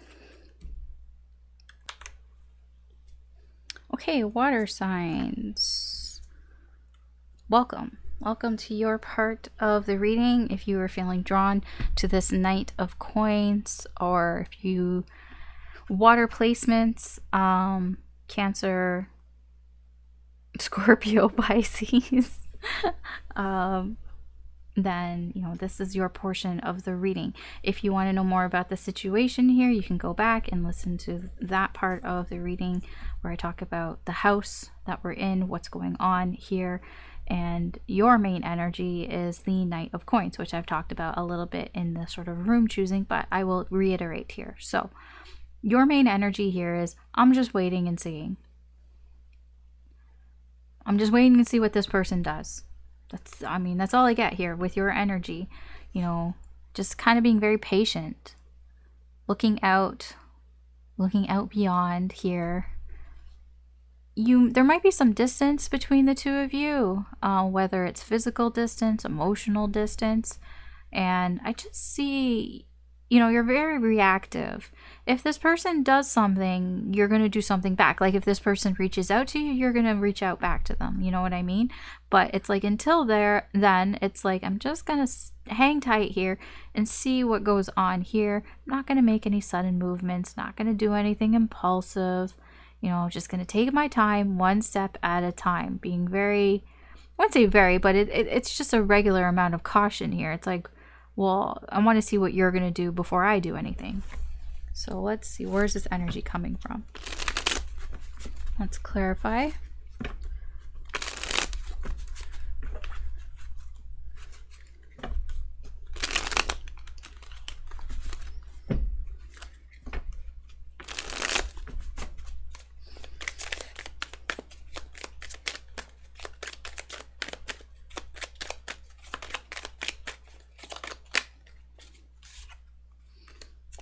Speaker 1: Okay, water signs. Welcome. Welcome to your part of the reading. If you are feeling drawn to this Knight of Coins, or if you water placements, Cancer, Scorpio, Pisces, then, you know, this is your portion of the reading. If you want to know more about the situation here, you can go back and listen to that part of the reading where I talk about the house that we're in, what's going on here. And your main energy is the Knight of Coins, which I've talked about a little bit in the sort of room choosing, but I will reiterate here. So your main energy here is, I'm just waiting and seeing. I'm just waiting to see what this person does. That's all I get here with your energy. You know, just kind of being very patient, looking out beyond here. There might be some distance between the two of you, whether it's physical distance, emotional distance, and I just see, you know, you're very reactive. If this person does something, you're going to do something back. Like if this person reaches out to you, you're going to reach out back to them. You know what I mean? But it's like until then it's like, I'm just going to hang tight here and see what goes on here. I'm not going to make any sudden movements, not going to do anything impulsive. You know, just going to take my time, one step at a time, being very, I wouldn't say very, but it's just a regular amount of caution here. It's like, well, I want to see what you're going to do before I do anything. So let's see, where's this energy coming from? Let's clarify.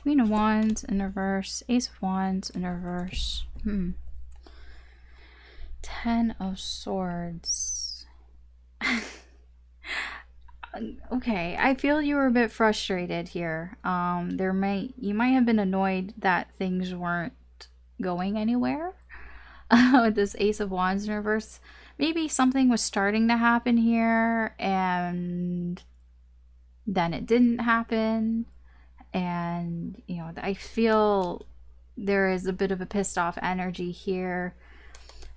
Speaker 1: Queen of Wands in reverse, Ace of Wands in reverse. Ten of Swords. Okay, I feel you were a bit frustrated here. You might have been annoyed that things weren't going anywhere. With this Ace of Wands in reverse, maybe something was starting to happen here and then it didn't happen. And, you know, I feel there is a bit of a pissed off energy here.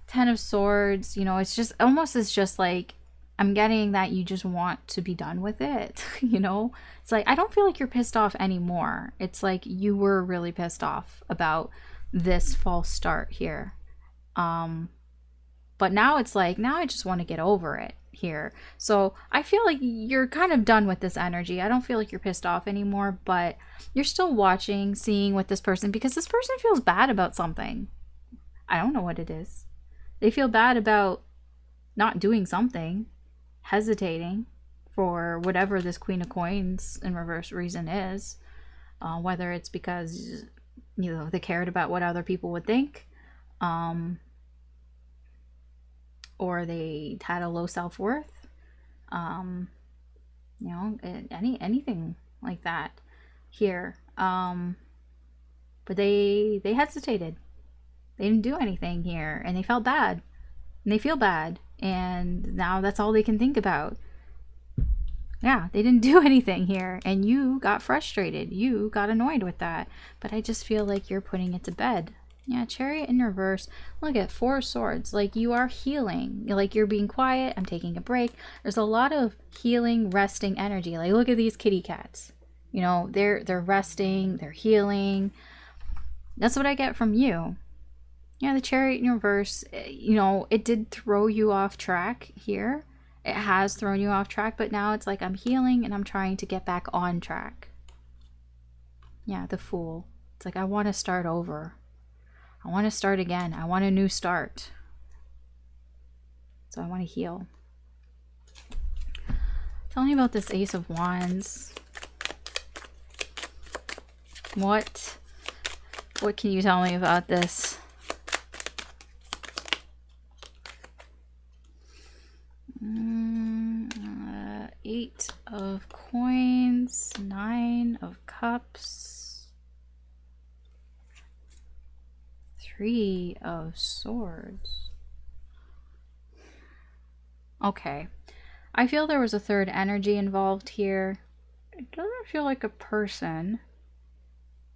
Speaker 1: 10 of Swords, you know, it's just almost, it's just like, I'm getting that you just want to be done with it, you know? It's like, I don't feel like you're pissed off anymore. It's like you were really pissed off about this false start here. But now it's like, now I just want to get over it here. So I feel like you're kind of done with this energy. I don't feel like you're pissed off anymore, but you're still watching, seeing what this person, because this person feels bad about something. I don't know what it is. They feel bad about not doing something, hesitating for whatever this Queen of Coins in reverse reason is. Whether it's because, you know, they cared about what other people would think, or they had a low self-worth, you know, anything like that here. But they hesitated. They didn't do anything here, and they felt bad, and they feel bad, and now that's all they can think about. Yeah, they didn't do anything here, and you got frustrated. You got annoyed with that, but I just feel like you're putting it to bed. Yeah, Chariot in reverse. Look at 4 Swords. Like, you are healing. Like, you're being quiet. I'm taking a break. There's a lot of healing, resting energy. Like, look at these kitty cats. You know, they're resting. They're healing. That's what I get from you. Yeah, the Chariot in reverse, you know, it did throw you off track here. It has thrown you off track, but now it's like, I'm healing and I'm trying to get back on track. Yeah, the Fool. It's like, I want to start over. I want to start again. I want a new start. So I want to heal. Tell me about this Ace of Wands. What can you tell me about this? Eight of Coins, 9 of Cups, 3 of Swords. Okay. I feel there was a third energy involved here. It doesn't feel like a person.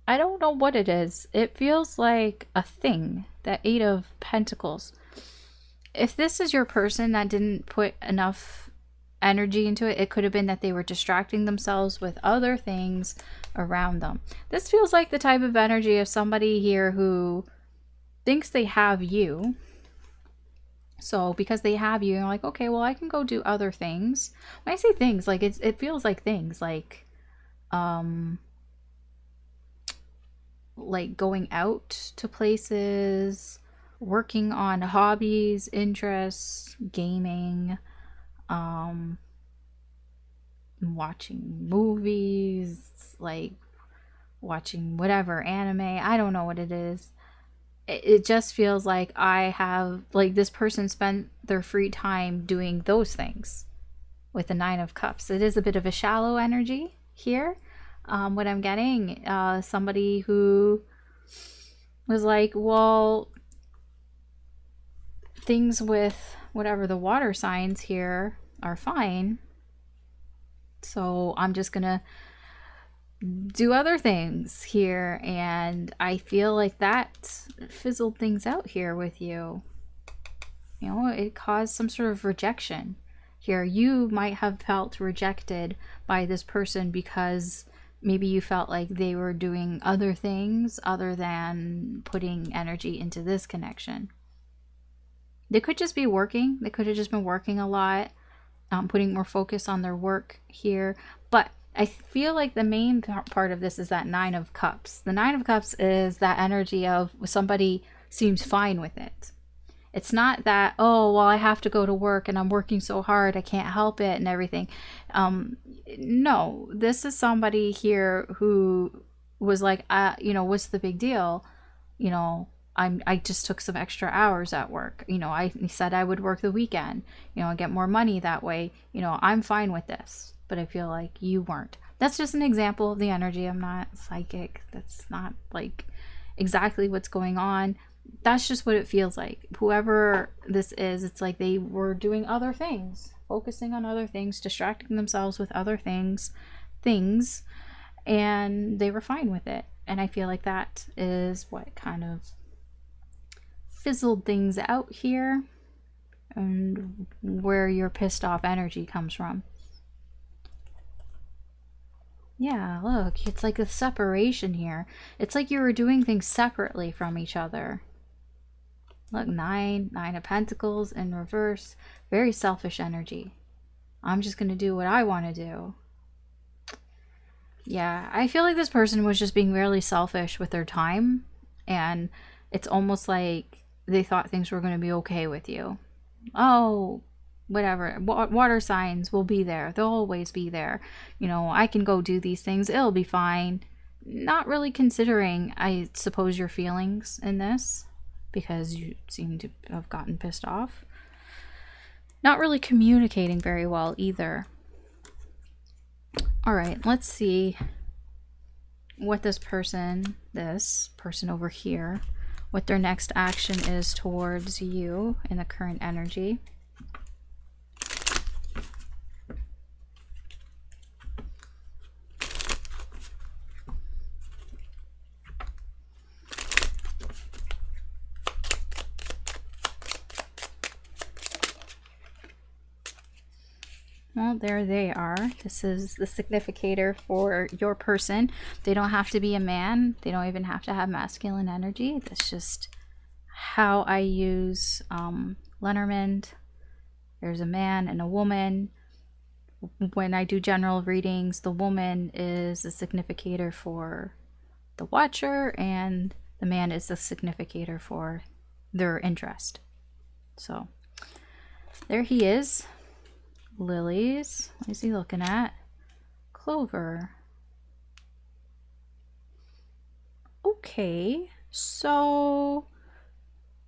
Speaker 1: I don't know what it is. It feels like a thing. That 8 of Pentacles. If this is your person that didn't put enough energy into it, it could have been that they were distracting themselves with other things around them. This feels like the type of energy of somebody here who thinks they have you. So because they have you, you're like, okay, well, I can go do other things. When I say things, like it feels like things like going out to places, working on hobbies, interests, gaming, watching movies, like watching whatever, anime. I don't know what it is. It just feels like I have, like, this person spent their free time doing those things with the 9 of Cups. It is a bit of a shallow energy here. What I'm getting, somebody who was like, well, things with whatever the water signs here are fine, so I'm just gonna do other things here, and I feel like that fizzled things out here with you. You know, it caused some sort of rejection here. You might have felt rejected by this person because maybe you felt like they were doing other things other than putting energy into this connection. They could just be working. They could have just been working a lot, putting more focus on their work here. But I feel like the main part of this is that 9 of Cups. The 9 of Cups is that energy of somebody seems fine with it. It's not that, oh, well, I have to go to work and I'm working so hard, I can't help it and everything. No, this is somebody here who was like, you know, what's the big deal? You know, I just took some extra hours at work. You know, I said I would work the weekend, you know, get more money that way. You know, I'm fine with this. But I feel like you weren't. That's just an example of the energy. I'm not psychic. That's not like exactly what's going on. That's just what it feels like. Whoever this is, it's like they were doing other things, focusing on other things, distracting themselves with other things, and they were fine with it. And I feel like that is what kind of fizzled things out here, and where your pissed off energy comes from. Yeah, look, it's like a separation here. It's like you were doing things separately from each other. Look, nine of pentacles in reverse. Very selfish energy. I'm just gonna do what I want to do. Yeah, I feel like this person was just being really selfish with their time, and it's almost like they thought things were going to be okay with you. Oh, whatever. Water signs will be there. They'll always be there. You know, I can go do these things. It'll be fine. Not really considering, I suppose, your feelings in this, because you seem to have gotten pissed off. Not really communicating very well either. All right, let's see what this person over here, what their next action is towards you in the current energy. Well, there they are. This is the significator for your person. They don't have to be a man. They don't even have to have masculine energy. That's just how I use Lenormand. There's a man and a woman. When I do general readings, the woman is the significator for the watcher, and the man is the significator for their interest. So there he is. Lilies. What is he looking at? Clover. Okay, so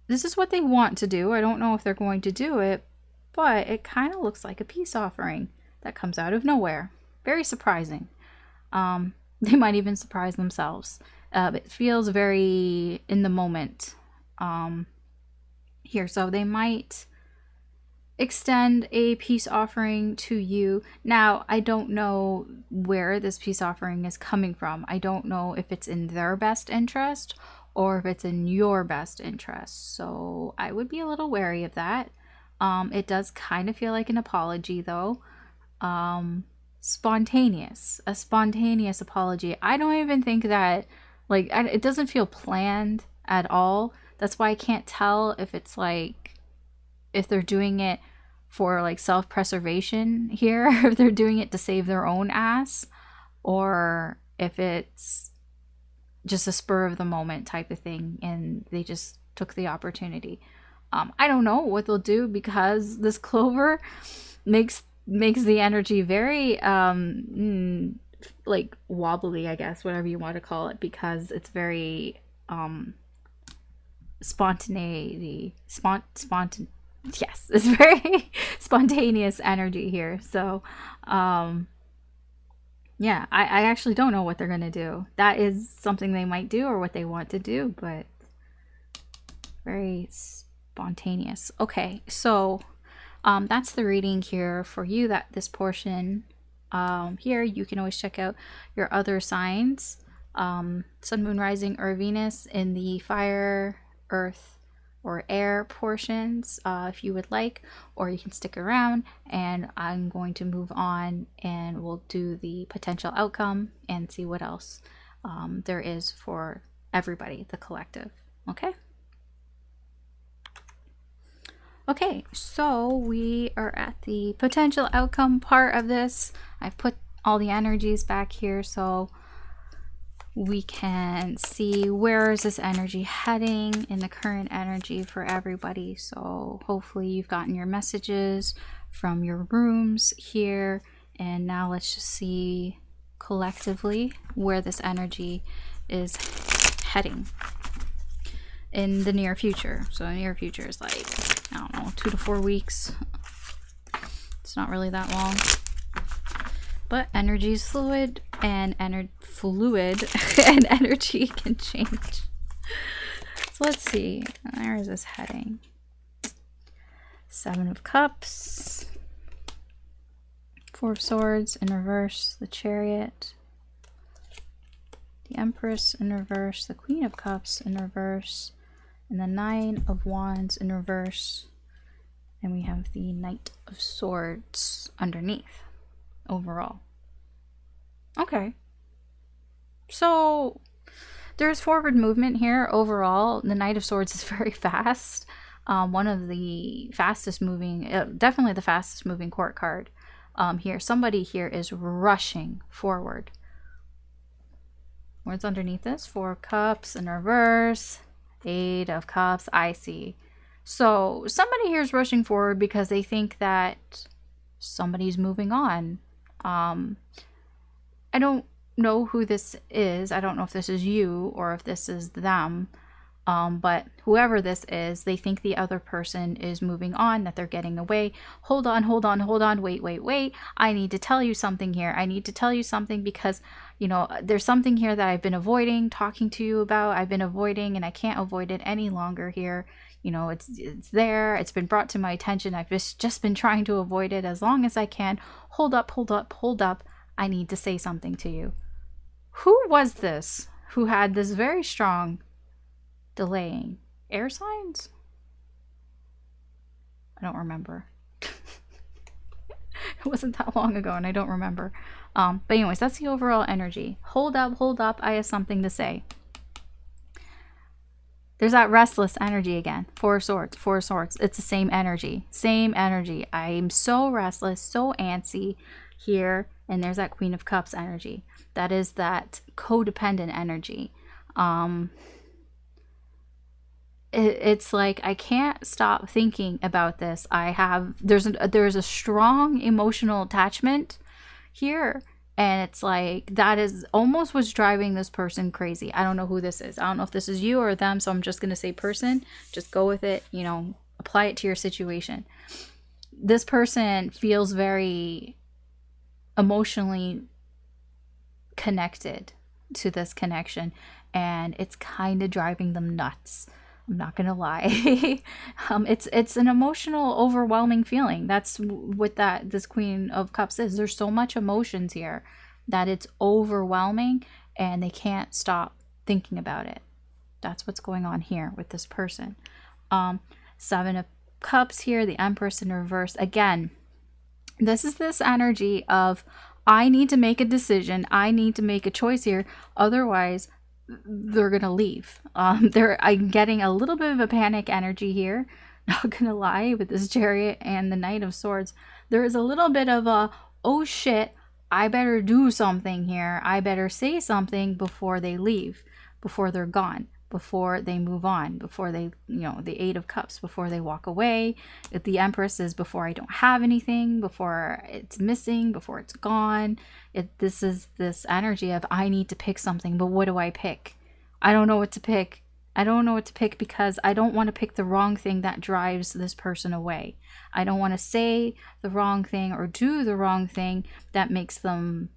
Speaker 1: this is what they want to do. I don't know if they're going to do it, but it kind of looks like a peace offering that comes out of nowhere. Very surprising. They might even surprise themselves. It feels very in the moment here. So they might extend a peace offering to you. Now, I don't know where this peace offering is coming from. I don't know if it's in their best interest or if it's in your best interest. So I would be a little wary of that. It does kind of feel like an apology, though. A spontaneous apology. I don't even think that, like, it doesn't feel planned at all. That's why I can't tell if it's like, if they're doing it for like self-preservation here, if they're doing it to save their own ass, or if it's just a spur of the moment type of thing and they just took the opportunity. I don't know what they'll do, because this clover makes the energy very like wobbly, I guess, whatever you want to call it, because it's very yes, it's very spontaneous energy here. So yeah, I actually don't know what they're gonna do. That is something they might do or what they want to do, but very spontaneous. Okay, so that's the reading here for you, that this portion here. You can always check out your other signs, Sun, Moon, Rising, or Venus in the fire, earth, or air portions if you would like, or you can stick around and I'm going to move on and we'll do the potential outcome and see what else there is for everybody, the collective. Okay, so we are at the potential outcome part of this. I've put all the energies back here so we can see where is this energy heading in the current energy for everybody. So hopefully you've gotten your messages from your rooms here, and now let's just see collectively where this energy is heading in the near future. So the near future is like, I don't know, 2 to 4 weeks. It's not really that long. But energy is fluid, and energy can change. So let's see. Where is this heading? 7 of Cups. 4 of Swords in reverse. The Chariot. the Empress in reverse, the Queen of Cups in reverse, and the Nine of Wands in reverse. And we have the Knight of Swords underneath overall. Okay. So there's forward movement here overall. The Knight of Swords is very fast. One of the fastest moving, definitely the fastest moving court card here. Somebody here is rushing forward. What's underneath this? Four of Cups in reverse, Eight of Cups. I see. So somebody here is rushing forward because they think that somebody's moving on. I don't know who this is. I don't know if this is you or if this is them. But whoever this is, they think the other person is moving on, that they're getting away. Hold on, hold on, hold on. Wait, wait, wait. I need to tell you something here. I need to tell you something because, you know, there's something here that I've been avoiding talking to you about. I've been avoiding and I can't avoid it any longer here. You know, it's there. It's been brought to my attention. I've just been trying to avoid it as long as I can. Hold up, hold up, hold up. I need to say something to you. Who was this who had this very strong delaying? Air signs? I don't remember. It wasn't that long ago and I don't remember. But anyways, that's the overall energy. Hold up, I have something to say. There's that restless energy again. Four of Swords, Four of Swords. It's the same energy. Same energy. I'm so restless, so antsy here. And there's that Queen of Cups energy. That is that codependent energy. It's like I can't stop thinking about this. There's a strong emotional attachment here, and it's like that is almost what's driving this person crazy. I don't know who this is. I don't know if this is you or them, so I'm just gonna say person. Just go with it, you know, apply it to your situation. This person feels very emotionally connected to this connection, and it's kind of driving them nuts. I'm not gonna lie. It's an emotional, overwhelming feeling. That's what this Queen of Cups is. There's so much emotions here that it's overwhelming, and they can't stop thinking about it. That's what's going on here with this person. Seven of Cups here, the Empress in reverse. Again, this is this energy of I need to make a decision. I need to make a choice here. Otherwise, they're gonna leave. I'm getting a little bit of a panic energy here, not gonna lie, with this Chariot and the Knight of Swords. There is a little bit of a, oh shit, I better do something here. I better say something before they leave, before they're gone, before they move on, before they, you know, the Eight of Cups, before they walk away. If the Empress is before I don't have anything, before it's missing, before it's gone. This is this energy of I need to pick something, but what do I pick? I don't know what to pick. I don't know what to pick because I don't want to pick the wrong thing that drives this person away. I don't want to say the wrong thing or do the wrong thing that makes them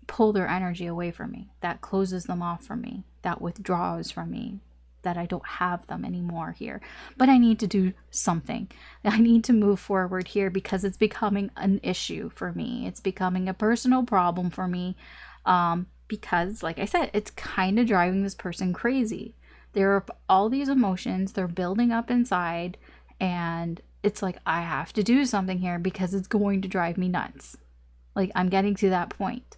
Speaker 1: pull their energy away from me, that closes them off from me, that withdraws from me, that I don't have them anymore here. But I need to do something. I need to move forward here because it's becoming an issue for me. It's becoming a personal problem for me because, like I said, it's kind of driving this person crazy. There are all these emotions, they're building up inside, and it's like I have to do something here because it's going to drive me nuts. Like I'm getting to that point.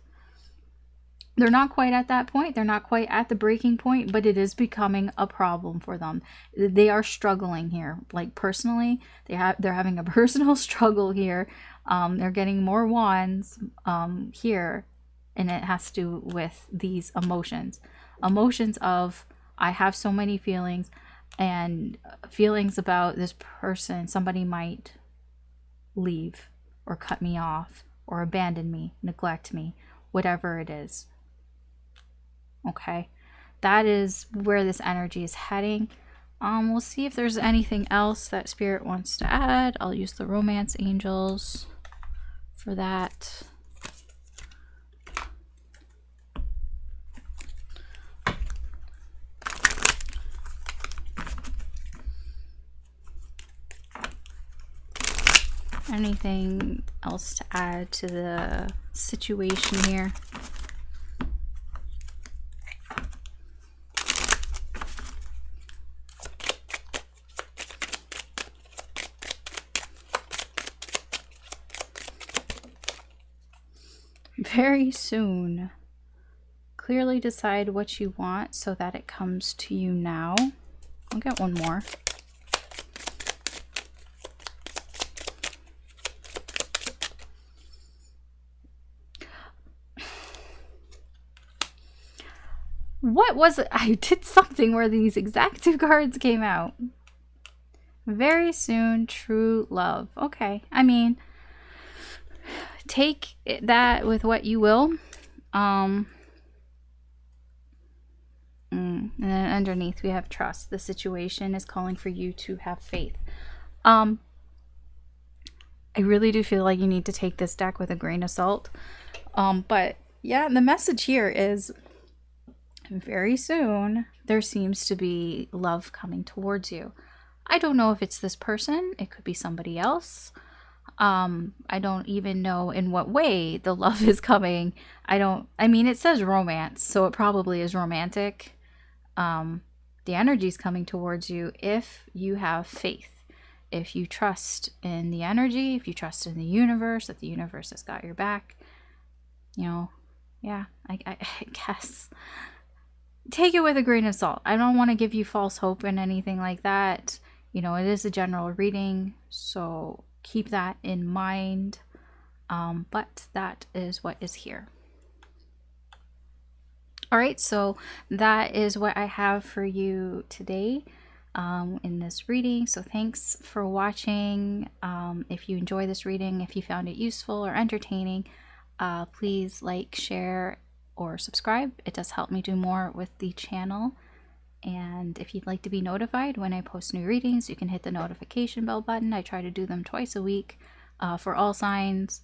Speaker 1: They're not quite at that point. They're not quite at the breaking point, but it is becoming a problem for them. They are struggling here. Like personally, they're having a personal struggle here. They're getting more wands here, and it has to do with these emotions. Emotions of I have so many feelings, and feelings about this person. Somebody might leave or cut me off or abandon me, neglect me, whatever it is. Okay, that is where this energy is heading. We'll see if there's anything else that Spirit wants to add. I'll use the Romance Angels for that. Anything else to add to the situation here? very soon. Clearly decide what you want so that it comes to you now. I'll get one more. What was it? I did something where these exact two cards came out. Very soon, true love. Okay. I mean, take that with what you will. And then underneath we have trust. The situation is calling for you to have faith. I really do feel like you need to take this deck with a grain of salt. But yeah, the message here is very soon there seems to be love coming towards you. I don't know if it's this person. It could be somebody else. I don't even know in what way the love is coming. I mean, it says romance, so it probably is romantic. The energy is coming towards you if you have faith, if you trust in the energy, if you trust in the universe, that the universe has got your back. You know, yeah, I guess. Take it with a grain of salt. I don't want to give you false hope and anything like that. You know, it is a general reading, so keep that in mind. But that is what is here. All right, so that is what I have for you today in this reading. So thanks for watching. If you enjoy this reading, if you found it useful or entertaining, please like, share, or subscribe. It does help me do more with the channel. And if you'd like to be notified when I post new readings, you can hit the notification bell button. I try to do them twice a week for all signs.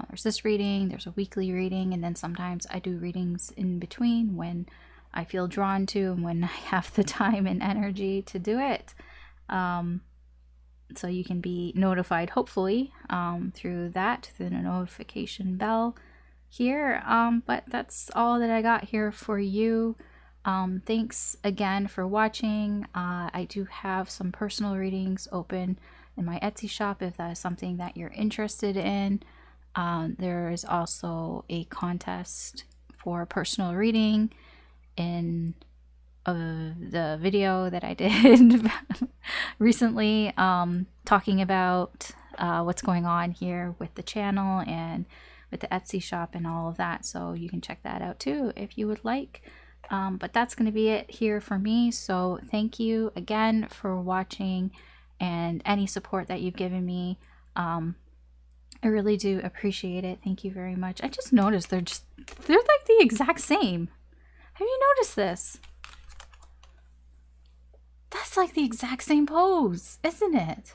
Speaker 1: There's this reading, there's a weekly reading, and then sometimes I do readings in between when I feel drawn to and when I have the time and energy to do it. So you can be notified, hopefully, through that, through the notification bell here. But that's all that I got here for you. Thanks again for watching. I do have some personal readings open in my Etsy shop if that is something that you're interested in. There is also a contest for personal reading in the video that I did recently, talking about what's going on here with the channel and with the Etsy shop and all of that. So you can check that out too if you would like. But that's going to be it here for me. So thank you again for watching and any support that you've given me. I really do appreciate it. Thank you very much. I just noticed they're like the exact same. Have you noticed this? That's like the exact same pose, isn't it?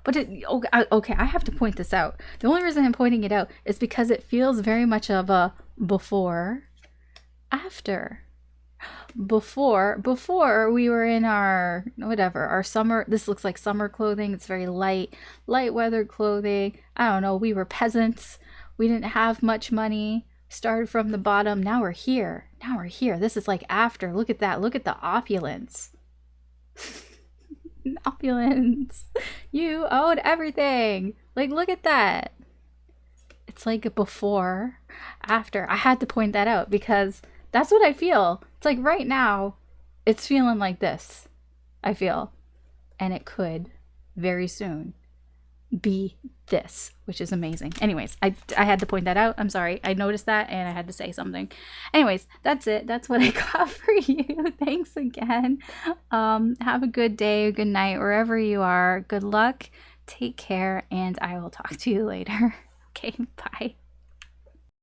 Speaker 1: But okay, I have to point this out. The only reason I'm pointing it out is because it feels very much of a before, after. Before we were in our whatever, our summer, this looks like summer clothing. It's very light weather clothing. I don't know, we were peasants. We didn't have much money. Started from the bottom. Now we're here. This is like after. Look at that. Look at the opulence. Opulence. You own everything. Like, look at that. It's like a before, after. I had to point that out because that's what I feel. It's like right now, it's feeling like this. I feel. And it could very soon be this, which is amazing. Anyways, I had to point that out. I'm sorry. I noticed that and I had to say something. Anyways, that's it. That's what I got for you. Thanks again. Have a good day, a good night, wherever you are. Good luck. Take care, and I will talk to you later. Okay, bye.